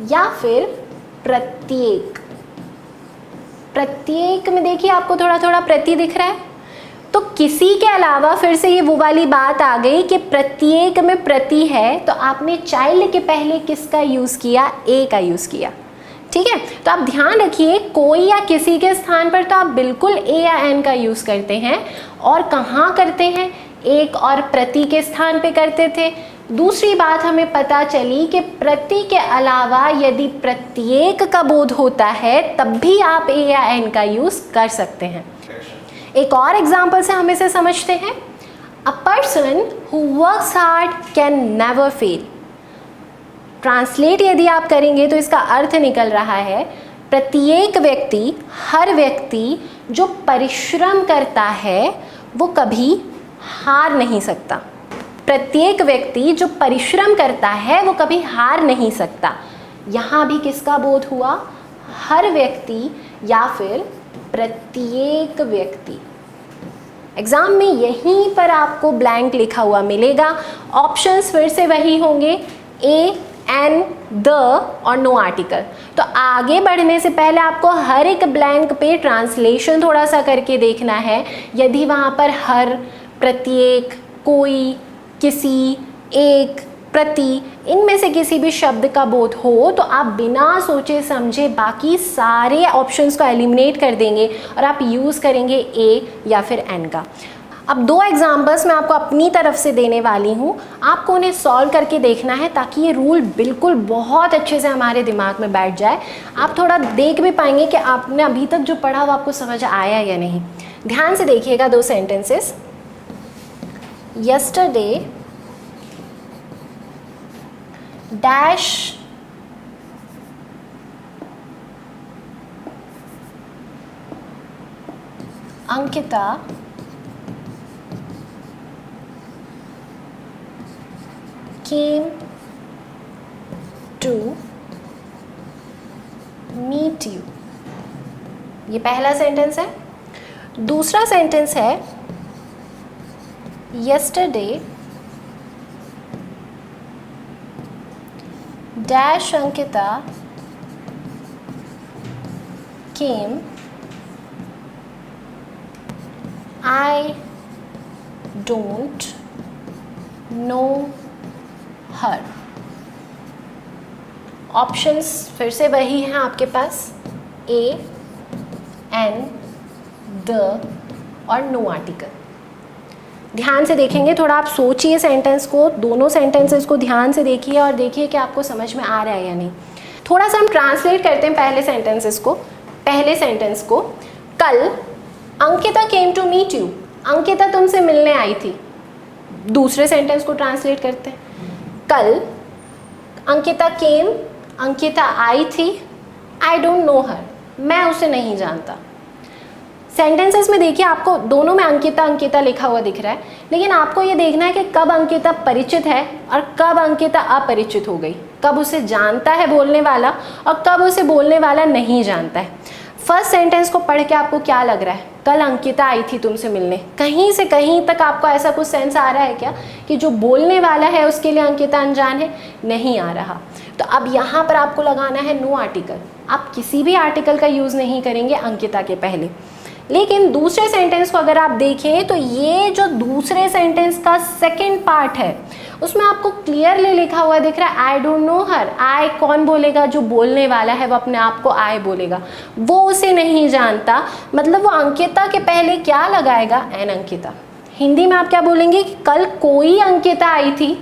A: या फिर प्रत्येक? प्रत्येक में देखिए आपको थोड़ा थोड़ा प्रति दिख रहा है, तो किसी के अलावा फिर से ये वो वाली बात आ गई कि प्रत्येक में प्रति है, तो आपने चाइल्ड के पहले किसका यूज़ किया, ए का यूज़ किया। ठीक है, तो आप ध्यान रखिए कोई या किसी के स्थान पर तो आप बिल्कुल ए या एन का यूज़ करते हैं, और कहाँ करते हैं, एक और प्रति के स्थान पे करते थे। दूसरी बात हमें पता चली कि प्रति के अलावा यदि प्रत्येक का बोध होता है तब भी आप ए या एन का यूज़ कर सकते हैं। एक और एग्जाम्पल से हम इसे समझते हैं। A person who works hard can never fail. Translate यदि आप करेंगे तो इसका अर्थ निकल रहा है प्रत्येक व्यक्ति, हर व्यक्ति जो परिश्रम करता है वो कभी हार नहीं सकता। प्रत्येक व्यक्ति जो परिश्रम करता है वो कभी हार नहीं सकता। यहाँ भी किसका बोध हुआ, हर व्यक्ति या फिर प्रत्येक व्यक्ति। एग्जाम में यहीं पर आपको ब्लैंक लिखा हुआ मिलेगा। ऑप्शंस फिर से वही होंगे, ए, एन, द और नो आर्टिकल। तो आगे बढ़ने से पहले आपको हर एक ब्लैंक पे ट्रांसलेशन थोड़ा सा करके देखना है। यदि वहाँ पर हर, प्रत्येक, कोई, किसी, एक, प्रति, इनमें से किसी भी शब्द का बोध हो तो आप बिना सोचे समझे बाकी सारे ऑप्शंस को एलिमिनेट कर देंगे और आप यूज़ करेंगे ए या फिर एन का। अब दो एग्जाम्पल्स मैं आपको अपनी तरफ से देने वाली हूँ, आपको उन्हें सॉल्व करके देखना है ताकि ये रूल बिल्कुल बहुत अच्छे से हमारे दिमाग में बैठ जाए। आप थोड़ा देख भी पाएंगे कि आपने अभी तक जो पढ़ा वो आपको समझ आया या नहीं। ध्यान से देखिएगा दो sentences. Yesterday dash Ankita came to meet you। ये पहला सेंटेंस है। दूसरा सेंटेंस है yesterday dash Ankita came, I don't know her। Options फिर से वही हैं आपके पास, ए, एन, द और नो आर्टिकल। ध्यान से देखेंगे, थोड़ा आप सोचिए सेंटेंस को, दोनों सेंटेंसेस को ध्यान से देखिए और देखिए कि आपको समझ में आ रहा है या नहीं। थोड़ा सा हम ट्रांसलेट करते हैं पहले सेंटेंसेस को। पहले सेंटेंस को, कल Ankita came to meet you, Ankita तुमसे मिलने आई थी। दूसरे सेंटेंस को ट्रांसलेट करते हैं। कल अंकिता केम, अंकिता आई थी, आई डोंट नो हर, मैं उसे नहीं जानता। सेंटेंसेस में देखिए आपको दोनों में अंकिता अंकिता लिखा हुआ दिख रहा है, लेकिन आपको ये देखना है कि कब अंकिता परिचित है और कब अंकिता अपरिचित हो गई, कब उसे जानता है बोलने वाला और कब उसे बोलने वाला नहीं जानता है। फर्स्ट सेंटेंस को पढ़ के आपको क्या लग रहा है, कल अंकिता आई थी तुमसे मिलने, कहीं से कहीं तक आपको ऐसा कुछ सेंस आ रहा है क्या कि जो बोलने वाला है उसके लिए अंकिता अनजान है? नहीं आ रहा। तो अब यहाँ पर आपको लगाना है नो आर्टिकल। आप किसी भी आर्टिकल का यूज़ नहीं करेंगे अंकिता के पहले। लेकिन दूसरे सेंटेंस को अगर आप देखें तो ये जो दूसरे सेंटेंस का सेकंड पार्ट है उसमें आपको क्लियरली लिखा हुआ दिख रहा है आई डोंट नो हर। आई कौन बोलेगा? जो बोलने वाला है वो अपने आप को आई बोलेगा, वो उसे नहीं जानता, मतलब वो अंकिता के पहले क्या लगाएगा? एन अंकिता। हिंदी में आप क्या बोलेंगे कि कल कोई अंकिता आई थी,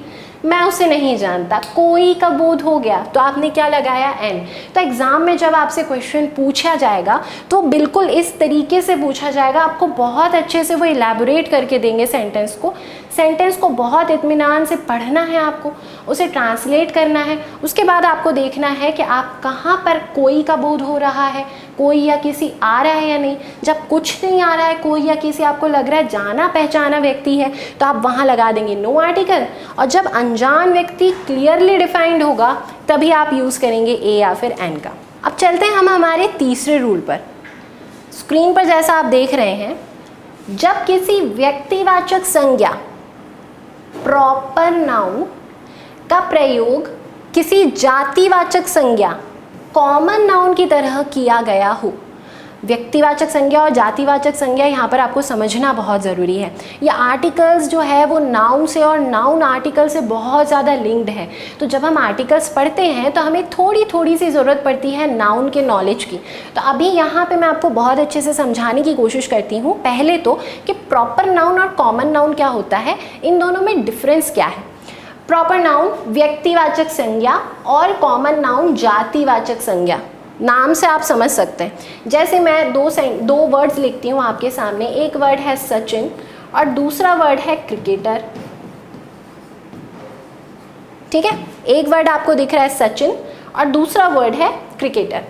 A: मैं उसे नहीं जानता, कोई का बोध हो गया तो आपने क्या लगाया? एन। तो एग्ज़ाम में जब आपसे क्वेश्चन पूछा जाएगा तो बिल्कुल इस तरीके से पूछा जाएगा, आपको बहुत अच्छे से वो इलेबोरेट करके देंगे सेंटेंस को। सेंटेंस को बहुत इत्मीनान से पढ़ना है आपको, उसे ट्रांसलेट करना है, उसके बाद आपको देखना है कि आप कहाँ पर कोई का बोध हो रहा है, कोई या किसी आ रहा है या नहीं। जब कुछ नहीं आ रहा है, कोई या किसी आपको लग रहा है जाना पहचाना व्यक्ति है, तो आप वहाँ लगा देंगे नो आर्टिकल। और जब अनजान व्यक्ति क्लियरली डिफाइंड होगा तभी आप यूज़ करेंगे ए या फिर एन का। अब चलते हैं हम हमारे तीसरे रूल पर। स्क्रीन पर जैसा आप देख रहे हैं, जब किसी व्यक्तिवाचक संज्ञा प्रॉपर नाउन का प्रयोग किसी जातिवाचक संज्ञा कॉमन नाउन की तरह किया गया हो। व्यक्तिवाचक संज्ञा और जातिवाचक संज्ञा यहाँ पर आपको समझना बहुत ज़रूरी है। ये आर्टिकल्स जो है वो नाउन से और नाउन आर्टिकल से बहुत ज़्यादा लिंक्ड है। तो जब हम आर्टिकल्स पढ़ते हैं तो हमें थोड़ी सी ज़रूरत पड़ती है नाउन के नॉलेज की। तो अभी यहाँ पे मैं आपको बहुत अच्छे से समझाने की कोशिश करती हूँ। पहले तो कि प्रॉपर नाउन और कॉमन नाउन क्या होता है, इन दोनों में डिफरेंस क्या है। प्रॉपर नाउन व्यक्तिवाचक संज्ञा और कॉमन नाउन जातिवाचक संज्ञा। नाम से आप समझ सकते हैं। जैसे मैं दो वर्ड्स लिखती हूँ आपके सामने, एक वर्ड है सचिन और दूसरा वर्ड है क्रिकेटर। ठीक है, एक वर्ड आपको दिख रहा है सचिन और दूसरा वर्ड है क्रिकेटर।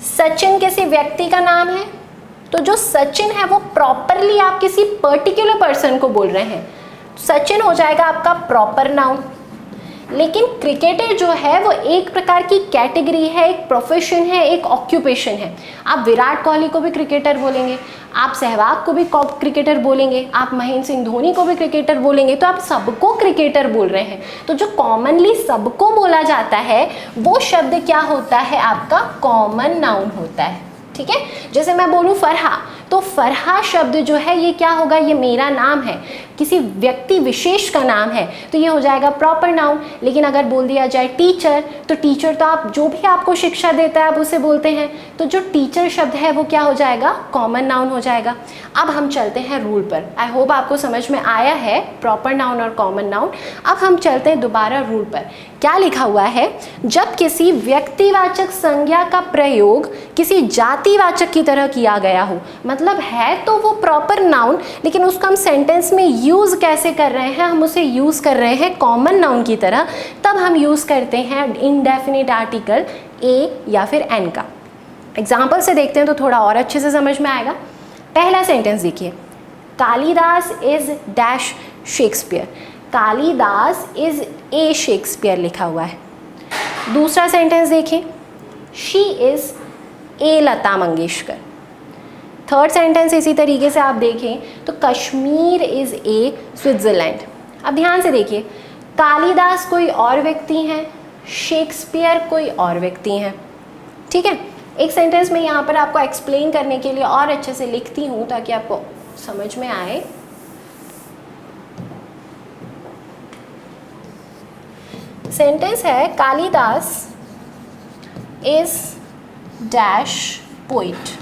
A: सचिन किसी व्यक्ति का नाम है, तो जो सचिन है वो प्रॉपरली आप किसी पर्टिकुलर पर्सन को बोल रहे हैं, सचिन हो जाएगा आपका प्रॉपर नाउन। लेकिन क्रिकेटर जो है वो एक प्रकार की कैटेगरी है, एक प्रोफेशन है, एक ऑक्यूपेशन है। आप विराट कोहली को भी क्रिकेटर बोलेंगे, आप सहवाग को भी क्रिकेटर बोलेंगे, आप महेंद्र सिंह धोनी को भी क्रिकेटर बोलेंगे, तो आप सबको क्रिकेटर बोल रहे हैं। तो जो कॉमनली सबको बोला जाता है वो शब्द क्या होता है, आपका कॉमन नाउन होता है। ठीक है, जैसे मैं बोलूँ फरहा, तो फरहा शब्द जो है ये क्या होगा, ये मेरा नाम है, किसी व्यक्ति विशेष का नाम है, तो ये हो जाएगा प्रॉपर नाउन। लेकिन अगर बोल दिया जाए टीचर, तो टीचर तो आप जो भी आपको शिक्षा देता है आप उसे बोलते हैं, तो जो टीचर शब्द है वो क्या हो जाएगा, कॉमन नाउन हो जाएगा। अब हम चलते हैं रूल पर। आई होप आपको समझ में आया है प्रॉपर नाउन और कॉमन नाउन। अब हम चलते हैं दोबारा रूल पर। क्या लिखा हुआ है, जब किसी व्यक्तिवाचक संज्ञा का प्रयोग किसी जातिवाचक की तरह किया गया हो, मतलब है तो वो प्रॉपर नाउन, लेकिन उसको हम सेंटेंस में यूज़ कैसे कर रहे हैं, हम उसे यूज़ कर रहे हैं कॉमन नाउन की तरह, तब हम यूज़ करते हैं इंडेफिनिट आर्टिकल ए या फिर एन का। एग्जाम्पल से देखते हैं तो थोड़ा और अच्छे से समझ में आएगा। पहला सेंटेंस देखिए, Kalidas is dash Shakespeare. Kalidas is a Shakespeare लिखा हुआ है। दूसरा सेंटेंस देखें, she is a Lata Mangeshkar. Third sentence इसी तरीके से आप देखें तो कश्मीर इज ए स्विट्जरलैंड। अब ध्यान से देखिए, कालिदास कोई और व्यक्ति हैं, शेक्सपियर कोई और व्यक्ति हैं। ठीक है, एक सेंटेंस में यहाँ पर आपको एक्सप्लेन करने के लिए और अच्छे से लिखती हूँ ताकि आपको समझ में आए। सेंटेंस है, कालिदास इज डैश पोइट।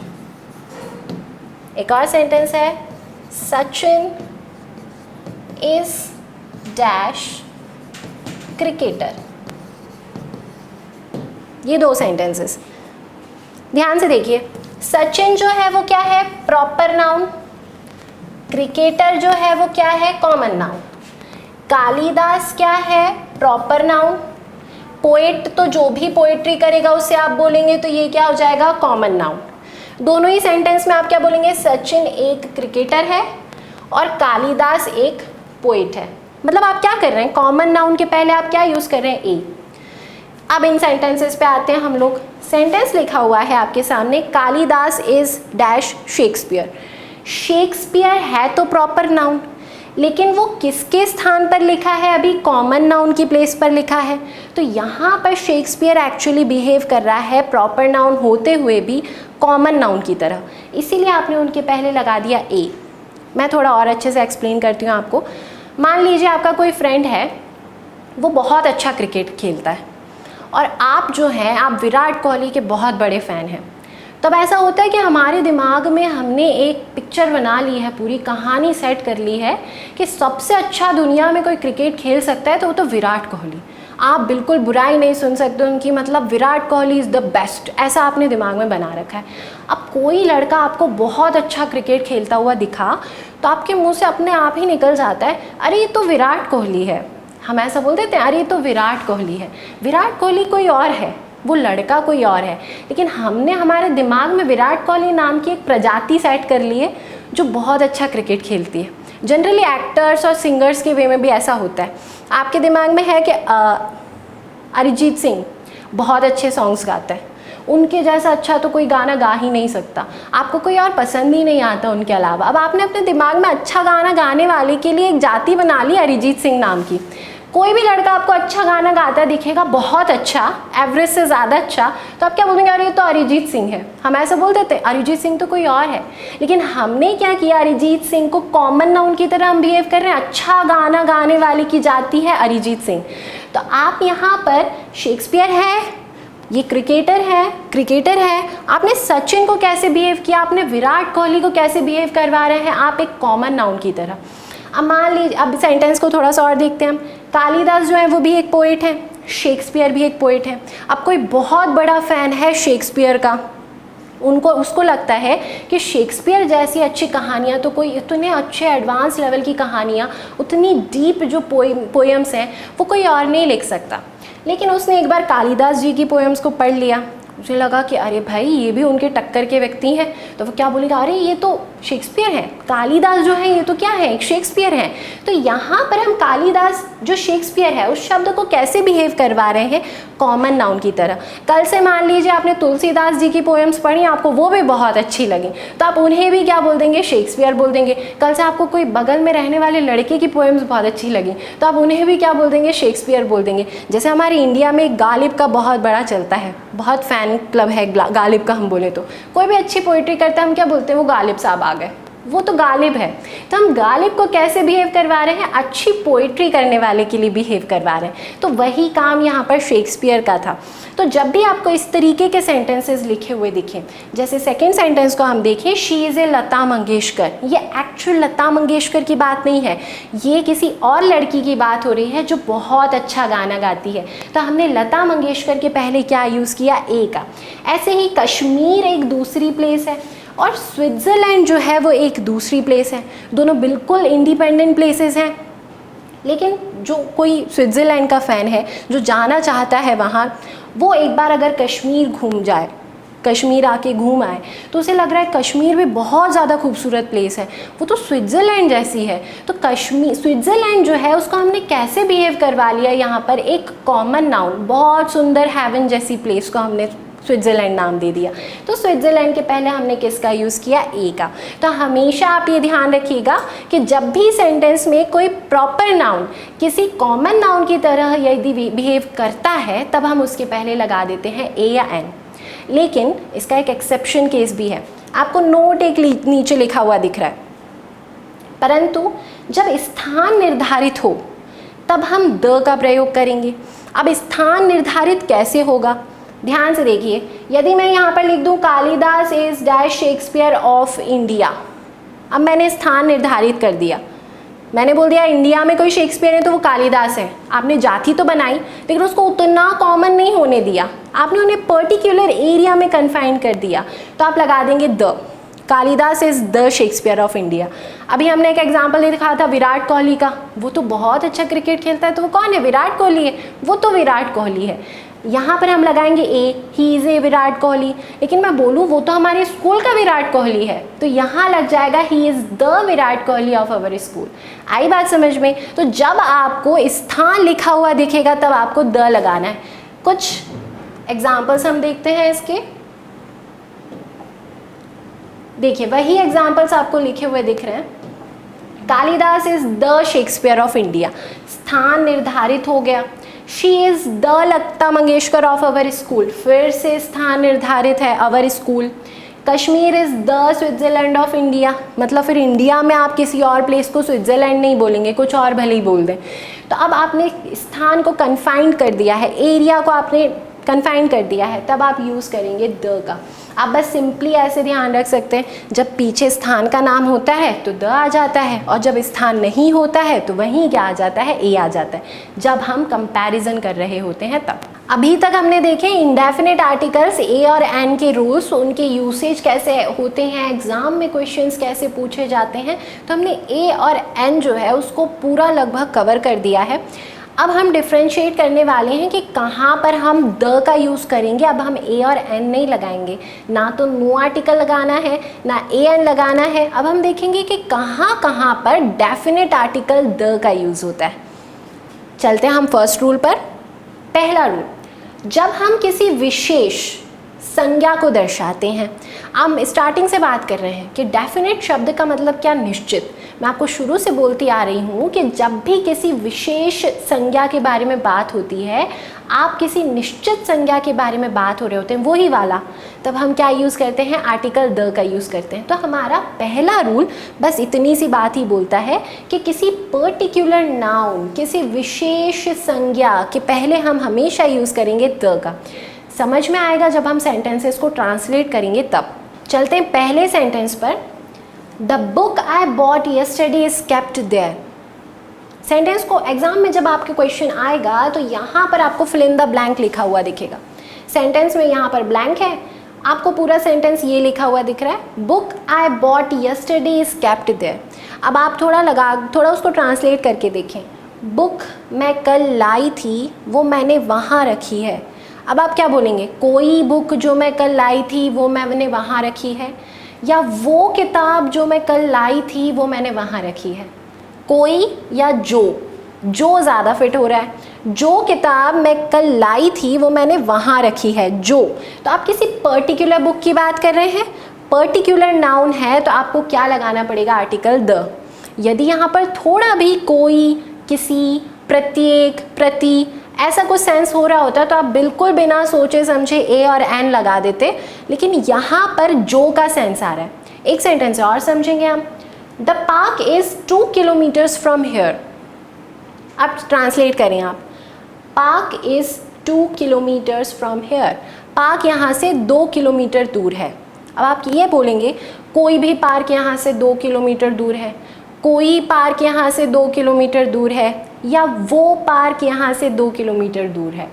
A: एक और सेंटेंस है, सचिन इज डैश क्रिकेटर। ये दो सेंटेंसेस ध्यान से देखिए। सचिन जो है वो क्या है, प्रॉपर नाउन। क्रिकेटर जो है वो क्या है, कॉमन नाउन। कालिदास क्या है, प्रॉपर नाउन। पोएट तो जो भी पोएट्री करेगा उसे आप बोलेंगे, तो ये क्या हो जाएगा, कॉमन नाउन। दोनों ही सेंटेंस में आप क्या बोलेंगे, सचिन एक क्रिकेटर है और कालिदास एक पोएट है। मतलब आप क्या कर रहे हैं, कॉमन नाउन के पहले आप क्या यूज़ कर रहे हैं, ए। अब इन सेंटेंसेस पे आते हैं हम लोग। सेंटेंस लिखा हुआ है आपके सामने, Kalidas is dash Shakespeare. Shakespeare है तो प्रॉपर नाउन, लेकिन वो किसके स्थान पर लिखा है, अभी कॉमन नाउन की प्लेस पर लिखा है। तो यहाँ पर शेक्सपियर एक्चुअली बिहेव कर रहा है प्रॉपर नाउन होते हुए भी कॉमन नाउन की तरह, इसीलिए आपने उनके पहले लगा दिया ए। मैं थोड़ा और अच्छे से एक्सप्लेन करती हूँ आपको। मान लीजिए आपका कोई फ्रेंड है, वो बहुत अच्छा क्रिकेट खेलता है और आप जो हैं, आप विराट कोहली के बहुत बड़े फ़ैन हैं। तब ऐसा होता है कि हमारे दिमाग में हमने एक पिक्चर बना ली है, पूरी कहानी सेट कर ली है कि सबसे अच्छा दुनिया में कोई क्रिकेट खेल सकता है तो वो तो विराट कोहली। आप बिल्कुल बुराई नहीं सुन सकते उनकी, मतलब Virat Kohli is the best, ऐसा आपने दिमाग में बना रखा है। अब कोई लड़का आपको बहुत अच्छा क्रिकेट खेलता हुआ दिखा तो आपके मुंह से अपने आप ही निकल जाता है, अरे ये तो विराट कोहली है। हम ऐसा बोल देते हैं, अरे ये तो विराट कोहली है। विराट कोहली कोई और है, वो लड़का कोई और है, लेकिन हमने हमारे दिमाग में विराट कोहली नाम की एक प्रजाति सेट कर ली है जो बहुत अच्छा क्रिकेट खेलती है। जनरली एक्टर्स और सिंगर्स के वे में भी ऐसा होता है। आपके दिमाग में है कि अरिजीत सिंह बहुत अच्छे सॉन्ग्स गाता है, उनके जैसा अच्छा तो कोई गाना गा ही नहीं सकता, आपको कोई और पसंद ही नहीं आता उनके अलावा। अब आपने अपने दिमाग में अच्छा गाना गाने वाले के लिए एक जाति बना ली अरिजीत सिंह नाम की। कोई भी लड़का आपको अच्छा गाना गाता दिखेगा, बहुत अच्छा, एवरेज से ज़्यादा अच्छा, तो आप क्या बोलेंगे, अरे ये तो अरिजीत सिंह है। हम ऐसा बोल देते हैं, अरिजीत सिंह तो कोई और है। लेकिन हमने क्या किया, अरिजीत सिंह को कॉमन नाउन की तरह हम बिहेव कर रहे हैं। अच्छा गाना गाने वाले की जाति है अरिजीत सिंह। तो आप यहाँ पर शेक्सपियर है, ये क्रिकेटर है, आपने सचिन को कैसे बिहेव किया, आपने विराट कोहली को कैसे बिहेव करवा रहे हैं आप एक कॉमन नाउन की तरह। अब मान लीजिए, अब सेंटेंस को थोड़ा सा और देखते हैं हम। कालिदास जो है वो भी एक पोइट है, शेक्सपियर भी एक पोइट है। अब कोई बहुत बड़ा फ़ैन है शेक्सपियर का, उसको लगता है कि शेक्सपियर जैसी अच्छी कहानियाँ तो कोई, इतने अच्छे एडवांस लेवल की कहानियाँ, उतनी डीप जो पोएम्स हैं वो कोई और नहीं लिख सकता। लेकिन उसने एक बार कालिदास जी की पोएम्स को पढ़ लिया, उसे लगा कि अरे भाई ये भी उनके टक्कर के व्यक्ति हैं, तो वो क्या बोलेगा, अरे ये तो शेक्सपियर है, कालिदास जो है ये तो क्या है, एक शेक्सपियर है। तो यहाँ पर हम कालिदास जो शेक्सपियर है उस शब्द को कैसे बिहेव करवा रहे हैं, कॉमन नाउन की तरह। कल से मान लीजिए आपने तुलसीदास जी की पोएम्स पढ़ी, आपको वो भी बहुत अच्छी लगी, तो आप उन्हें भी क्या बोल देंगे, शेक्सपियर बोल देंगे। कल से आपको कोई बगल में रहने वाले लड़के की पोएम्स बहुत अच्छी लगी, तो आप उन्हें भी क्या बोल देंगे, शेक्सपियर बोल देंगे। जैसे हमारे इंडिया में गालिब का बहुत बड़ा चलता है, बहुत फ़ैन क्लब है गालिब का। हम बोले तो कोई भी अच्छी पोइट्री करता है हम क्या बोलते हैं, वो गालिब साहब आ गए, वो तो गालिब है। तो हम गालिब को कैसे बिहेव करवा रहे हैं, अच्छी पोइट्री करने वाले के लिए बिहेव करवा रहे हैं। तो वही काम यहाँ पर शेक्सपियर का था। तो जब भी आपको इस तरीके के सेंटेंसेस लिखे हुए दिखें, जैसे सेकंड सेंटेंस को हम देखें, she is a Lata Mangeshkar, ये एक्चुअल लता मंगेशकर की बात नहीं है, ये किसी और लड़की की बात हो रही है जो बहुत अच्छा गाना गाती है। तो हमने लता मंगेशकर के पहले क्या यूज़ किया, ए का। ऐसे ही कश्मीर एक दूसरी प्लेस है और स्विट्ज़रलैंड जो है वो एक दूसरी प्लेस है, दोनों बिल्कुल इंडिपेंडेंट प्लेसेस हैं। लेकिन जो कोई स्विट्ज़रलैंड का फ़ैन है जो जाना चाहता है वहाँ, वो एक बार अगर कश्मीर घूम जाए, कश्मीर आके घूम आए, तो उसे लग रहा है कश्मीर भी बहुत ज़्यादा खूबसूरत प्लेस है, वो तो स्विट्ज़रलैंड जैसी है। तो कश्मीर, स्विट्ज़रलैंड जो है उसको हमने कैसे बिहेव करवा लिया यहाँ पर, एक कॉमन नाउन, बहुत सुंदर हेवन जैसी प्लेस को हमने स्विट्ज़रलैंड नाम दे दिया। तो स्विट्ज़रलैंड के पहले हमने किसका यूज़ किया, ए का। तो हमेशा आप ये ध्यान रखिएगा कि जब भी सेंटेंस में कोई प्रॉपर नाउन किसी कॉमन नाउन की तरह यदि बिहेव करता है, तब हम उसके पहले लगा देते हैं ए या एन। लेकिन इसका एक एक्सेप्शन केस भी है, आपको नोट एक नीचे लिखा हुआ दिख रहा है, परंतु जब स्थान निर्धारित हो तब हम द का प्रयोग करेंगे। अब स्थान निर्धारित कैसे होगा, ध्यान से देखिए। यदि मैं यहाँ पर लिख दूँ Kalidas is dash Shakespeare of India, अब मैंने स्थान निर्धारित कर दिया, मैंने बोल दिया इंडिया में कोई शेक्सपियर है तो वो कालिदास है। आपने जाति तो बनाई लेकिन उसको उतना कॉमन नहीं होने दिया, आपने उन्हें पर्टिकुलर एरिया में कन्फाइन कर दिया। तो आप लगा देंगे the, Kalidas is the Shakespeare of India. अभी हमने एक एग्जाम्पल दिखाया था विराट कोहली का, वो तो बहुत अच्छा क्रिकेट खेलता है, तो वो कौन है, विराट कोहली है, वो तो विराट कोहली है। यहाँ पर हम लगाएंगे a, he is a Virat Kohli. लेकिन मैं बोलूँ वो तो हमारे स्कूल का विराट कोहली है, तो यहाँ लग जाएगा he is the Virat Kohli of our school. आई बात समझ में। तो जब आपको स्थान लिखा हुआ दिखेगा तब आपको द लगाना है। कुछ एग्जाम्पल्स हम देखते हैं इसके, देखिए वही एग्जाम्पल्स आपको लिखे हुए दिख रहे हैं। Kalidas is the Shakespeare of India, स्थान निर्धारित हो गया। She is the Lata Mangeshkar of our school, फिर से स्थान निर्धारित है, अवर school. Kashmir is the Switzerland of India, मतलब फिर इंडिया में आप किसी और प्लेस को स्विट्ज़रलैंड नहीं बोलेंगे, कुछ और भले ही बोल दें। तो अब आपने स्थान को कन्फाइंड कर दिया है, एरिया को आपने कन्फाइन कर दिया है, तब आप यूज़ करेंगे द का। आप बस सिंपली ऐसे ध्यान रख सकते हैं, जब पीछे स्थान का नाम होता है तो द आ जाता है, और जब स्थान नहीं होता है तो वहीं क्या आ जाता है, ए आ जाता है, जब हम कंपैरिजन कर रहे होते हैं तब। अभी तक हमने देखे इंडेफिनिट आर्टिकल्स, ए और एन के रूल्स, उनके यूसेज कैसे होते हैं, एग्जाम में क्वेश्चंस कैसे पूछे जाते हैं। तो हमने ए और एन जो है उसको पूरा लगभग कवर कर दिया है। अब हम डिफ्रेंशिएट करने वाले हैं कि कहाँ पर हम द का यूज़ करेंगे। अब हम ए और एन नहीं लगाएंगे, ना तो नो आर्टिकल लगाना है ना ए एन लगाना है। अब हम देखेंगे कि कहाँ कहाँ पर डेफिनेट आर्टिकल द का यूज़ होता है। चलते हैं हम फर्स्ट रूल पर। पहला रूल, जब हम किसी विशेष संज्ञा को दर्शाते हैं। हम स्टार्टिंग से बात कर रहे हैं कि डेफिनेट शब्द का मतलब क्या, निश्चित। मैं आपको शुरू से बोलती आ रही हूँ कि जब भी किसी विशेष संज्ञा के बारे में बात होती है, आप किसी निश्चित संज्ञा के बारे में बात हो रहे होते हैं, वही वाला, तब हम क्या यूज़ करते हैं, आर्टिकल द का यूज़ करते हैं। तो हमारा पहला रूल बस इतनी सी बात ही बोलता है कि किसी पर्टिकुलर नाउन, किसी विशेष संज्ञा के पहले हम हमेशा यूज़ करेंगे द का। समझ में आएगा जब हम सेंटेंसेस को ट्रांसलेट करेंगे तब। चलते हैं पहले सेंटेंस पर। The book I bought yesterday is kept there. Sentence को एग्जाम में जब आपके क्वेश्चन आएगा तो यहाँ पर आपको फिल इन द ब्लैंक लिखा हुआ दिखेगा। सेंटेंस में यहाँ पर ब्लैंक है, आपको पूरा सेंटेंस ये लिखा हुआ दिख रहा है, book I bought yesterday is kept there. अब आप थोड़ा उसको ट्रांसलेट करके देखें। बुक मैं कल लाई थी, वो मैंने वहाँ रखी है। अब आप क्या बोलेंगे, कोई बुक जो मैं कल लाई थी वो मैंने वहाँ रखी है, या वो किताब जो मैं कल लाई थी वो मैंने वहाँ रखी है। कोई या जो ज़्यादा फिट हो रहा है। जो किताब मैं कल लाई थी वो मैंने वहाँ रखी है, जो। तो आप किसी पर्टिकुलर बुक की बात कर रहे हैं, पर्टिकुलर नाउन है, तो आपको क्या लगाना पड़ेगा, आर्टिकल द। यदि यहाँ पर थोड़ा भी कोई, किसी, प्रत्येक, प्रति ऐसा कुछ सेंस हो रहा होता तो आप बिल्कुल बिना सोचे समझे ए और एन लगा देते, लेकिन यहाँ पर जो का सेंस आ रहा है। एक सेंटेंस और समझेंगे हम। The park is 2 kilometres from here. अब ट्रांसलेट करें आप, park is 2 kilometres from here. Park यहाँ से 2 किलोमीटर दूर है। अब आप ये बोलेंगे कोई भी पार्क यहाँ से 2 किलोमीटर दूर है, कोई पार्क यहाँ से 2 किलोमीटर दूर है, या वो पार्क यहाँ से 2 किलोमीटर दूर है।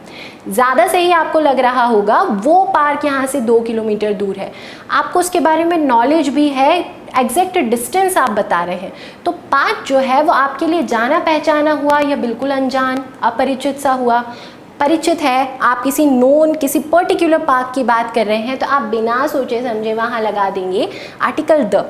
A: ज़्यादा सही आपको लग रहा होगा वो पार्क यहाँ से 2 किलोमीटर दूर है। आपको उसके बारे में नॉलेज भी है, एग्जैक्ट डिस्टेंस आप बता रहे हैं। तो पार्क जो है वो आपके लिए जाना पहचाना हुआ या बिल्कुल अनजान, अपरिचित सा हुआ। परिचित है, आप किसी नोन, किसी पर्टिकुलर पार्क की बात कर रहे हैं, तो आप बिना सोचे समझे वहाँ लगा देंगे आर्टिकल द।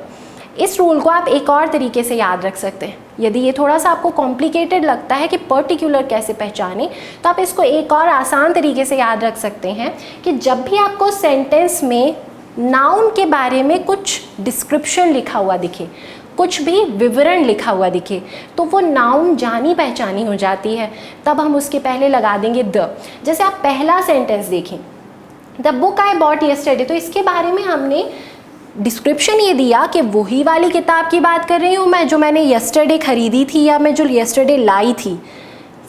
A: इस रूल को आप एक और तरीके से याद रख सकते हैं। यदि ये थोड़ा सा आपको कॉम्प्लिकेटेड लगता है कि पर्टिकुलर कैसे पहचाने, तो आप इसको एक और आसान तरीके से याद रख सकते हैं कि जब भी आपको सेंटेंस में नाउन के बारे में कुछ डिस्क्रिप्शन लिखा हुआ दिखे, कुछ भी विवरण लिखा हुआ दिखे, तो वो नाउन जानी पहचानी हो जाती है। तब हम उसके पहले लगा देंगे द। जैसे आप पहला सेंटेंस देखें, the book I bought yesterday, तो इसके बारे में हमने डिस्क्रिप्शन ये दिया कि वही वाली किताब की बात कर रही हूँ मैं जो मैंने येस्टरडे खरीदी थी या मैं जो येस्टरडे लाई थी।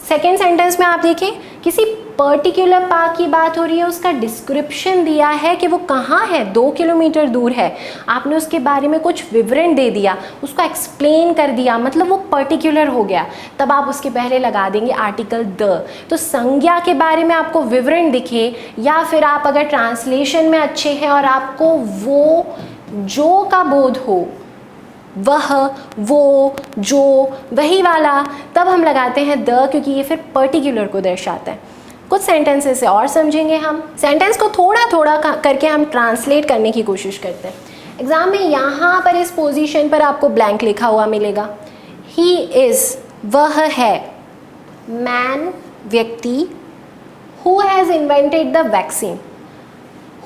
A: सेकेंड सेंटेंस में आप देखें किसी पर्टिकुलर पार्क की बात हो रही है, उसका डिस्क्रिप्शन दिया है कि वो कहाँ है, 2 किलोमीटर दूर है। आपने उसके बारे में कुछ विवरण दे दिया, उसको एक्सप्लेन कर दिया, मतलब वो पर्टिकुलर हो गया। तब आप उसके पहले लगा देंगे आर्टिकल द। तो संज्ञा के बारे में आपको विवरण दिखे, या फिर आप अगर ट्रांसलेशन में अच्छे हैं और आपको वो जो का बोध हो, वह, वो, जो, वही वाला, तब हम लगाते हैं द, क्योंकि ये फिर पर्टिकुलर को दर्शाता है। कुछ सेंटेंसेस से और समझेंगे हम। सेंटेंस को थोड़ा थोड़ा करके हम ट्रांसलेट करने की कोशिश करते हैं। एग्जाम में यहाँ पर इस पोजीशन पर आपको ब्लैंक लिखा हुआ मिलेगा। ही इज़, वह है। मैन, व्यक्ति। Who has invented the vaccine,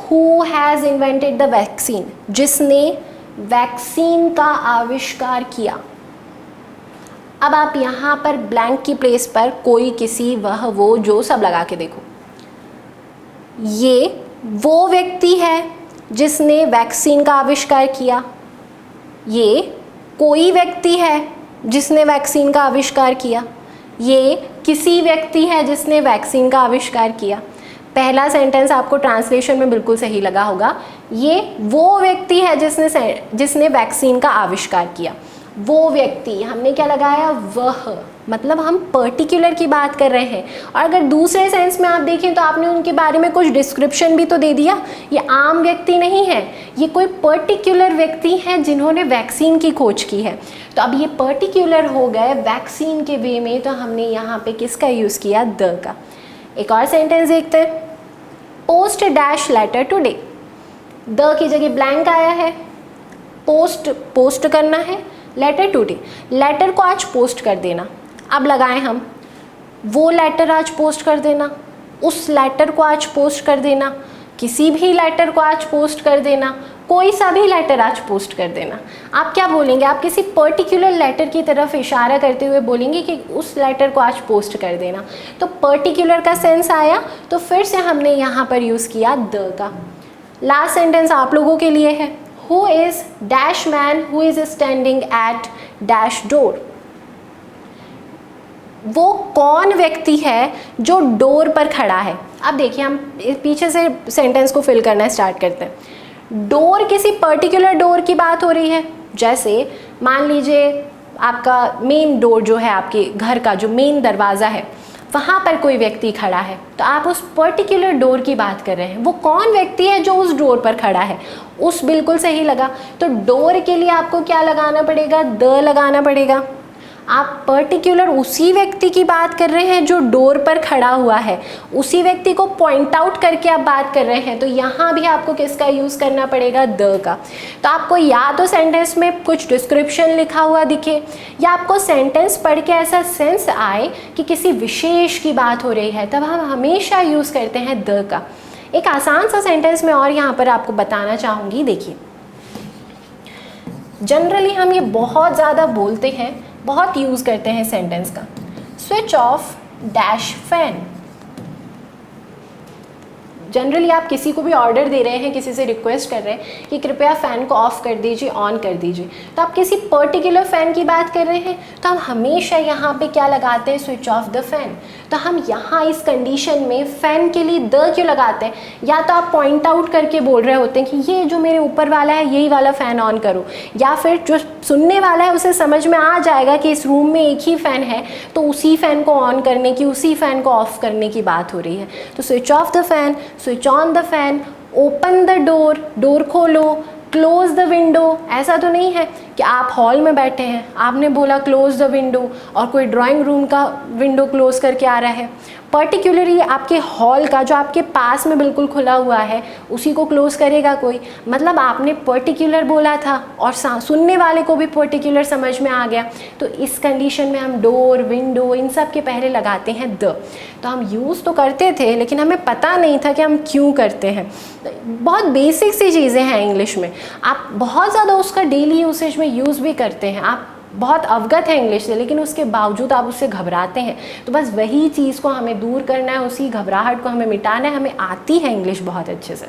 A: who has invented the vaccine, जिसने वैक्सीन का आविष्कार किया। अब आप यहाँ पर ब्लैंक की प्लेस पर कोई, किसी, वह, वो, जो सब लगा के देखो। ये वो व्यक्ति है जिसने वैक्सीन का आविष्कार किया, ये कोई व्यक्ति है जिसने वैक्सीन का आविष्कार किया, ये किसी व्यक्ति है जिसने वैक्सीन का आविष्कार किया। पहला सेंटेंस आपको ट्रांसलेशन में बिल्कुल सही लगा होगा। ये वो व्यक्ति है जिसने वैक्सीन का आविष्कार किया। वो व्यक्ति, हमने क्या लगाया, वह, मतलब हम पर्टिकुलर की बात कर रहे हैं। और अगर दूसरे सेंस में आप देखें तो आपने उनके बारे में कुछ डिस्क्रिप्शन भी तो दे दिया। ये आम व्यक्ति नहीं है, ये कोई पर्टिकुलर व्यक्ति हैं जिन्होंने वैक्सीन की खोज की है। तो अब ये पर्टिकुलर हो गए वैक्सीन के वे में, तो हमने यहाँ पे किसका यूज़ किया, द का। एक और सेंटेंस देखते हैं। Post dash letter today, the की जगह ब्लैंक आया है। पोस्ट करना है, लेटर टुडे, लेटर को आज पोस्ट कर देना। अब लगाएं हम, वो लेटर आज पोस्ट कर देना, उस लेटर को आज पोस्ट कर देना। किसी भी लेटर को आज पोस्ट कर देना, कोई सा भी लेटर आज पोस्ट कर देना। आप क्या बोलेंगे? आप किसी पर्टिकुलर लेटर की तरफ इशारा करते हुए बोलेंगे कि उस लेटर को आज पोस्ट कर देना। तो पर्टिकुलर का सेंस आया, तो फिर से हमने यहाँ पर यूज़ किया द का। लास्ट सेंटेंस आप लोगों के लिए है, who is dash man who is standing at dash door. वो कौन व्यक्ति है जो डोर पर खड़ा है। अब देखिए, हम पीछे से सेंटेंस को फिल करना स्टार्ट करते हैं। डोर किसी पर्टिकुलर डोर की बात हो रही है, जैसे मान लीजिए आपका मेन डोर जो है, आपके घर का जो मेन दरवाज़ा है, वहाँ पर कोई व्यक्ति खड़ा है, तो आप उस पर्टिकुलर डोर की बात कर रहे हैं। वो कौन व्यक्ति है जो उस डोर पर खड़ा है, उस बिल्कुल सही लगा। तो डोर के लिए आपको क्या लगाना पड़ेगा? द लगाना पड़ेगा। आप पर्टिकुलर उसी व्यक्ति की बात कर रहे हैं जो डोर पर खड़ा हुआ है, उसी व्यक्ति को पॉइंट आउट करके आप बात कर रहे हैं, तो यहाँ भी आपको किसका यूज़ करना पड़ेगा? द का। तो आपको या तो सेंटेंस में कुछ डिस्क्रिप्शन लिखा हुआ दिखे, या आपको सेंटेंस पढ़ के ऐसा सेंस आए कि किसी विशेष की बात हो रही है, तब हम हमेशा यूज़ करते हैं द का। एक आसान सा सेंटेंस में और यहाँ पर आपको बताना चाहूँगी। देखिए, जनरली हम ये बहुत ज़्यादा बोलते हैं, बहुत यूज़ करते हैं सेंटेंस का, switch off dash fan. Generally आप किसी को भी ऑर्डर दे रहे हैं, किसी से रिक्वेस्ट कर रहे हैं कि कृपया फ़ैन को ऑफ़ कर दीजिए, ऑन कर दीजिए, तो आप किसी पर्टिकुलर फ़ैन की बात कर रहे हैं, तो हम हमेशा यहाँ पे क्या लगाते हैं? Switch off the fan. तो हम यहाँ इस कंडीशन में फ़ैन के लिए द क्यों लगाते हैं? या तो आप पॉइंट आउट करके बोल रहे होते हैं कि ये जो मेरे ऊपर वाला है, यही वाला फ़ैन ऑन करो, या फिर जो सुनने वाला है उसे समझ में आ जाएगा कि इस रूम में एक ही फ़ैन है, तो उसी फ़ैन को ऑन करने की, उसी फ़ैन को ऑफ़ करने की बात हो रही है। तो switch off the fan, switch on the fan, open the door, door खोलो, क्लोज द विंडो। ऐसा तो नहीं है कि आप हॉल में बैठे हैं, आपने बोला क्लोज द विंडो, और कोई ड्राइंग रूम का विंडो क्लोज करके आ रहा है। पर्टिकुलरली आपके हॉल का जो आपके पास में बिल्कुल खुला हुआ है, उसी को क्लोज करेगा कोई? मतलब आपने पर्टिकुलर बोला था और सुनने वाले को भी पर्टिकुलर समझ में आ गया। तो इस कंडीशन में हम डोर, विंडो, इन सब के पहले लगाते हैं द। तो हम यूज़ तो करते थे, लेकिन हमें पता नहीं था कि हम क्यों करते हैं। बहुत बेसिक सी चीज़ें हैं इंग्लिश में, आप बहुत ज़्यादा उसका डेली यूसेज में यूज़ भी करते हैं, आप बहुत अवगत है इंग्लिश से, लेकिन उसके बावजूद आप उससे घबराते हैं। तो बस वही चीज़ को हमें दूर करना है, उसी घबराहट को हमें मिटाना है। हमें आती है इंग्लिश बहुत अच्छे से।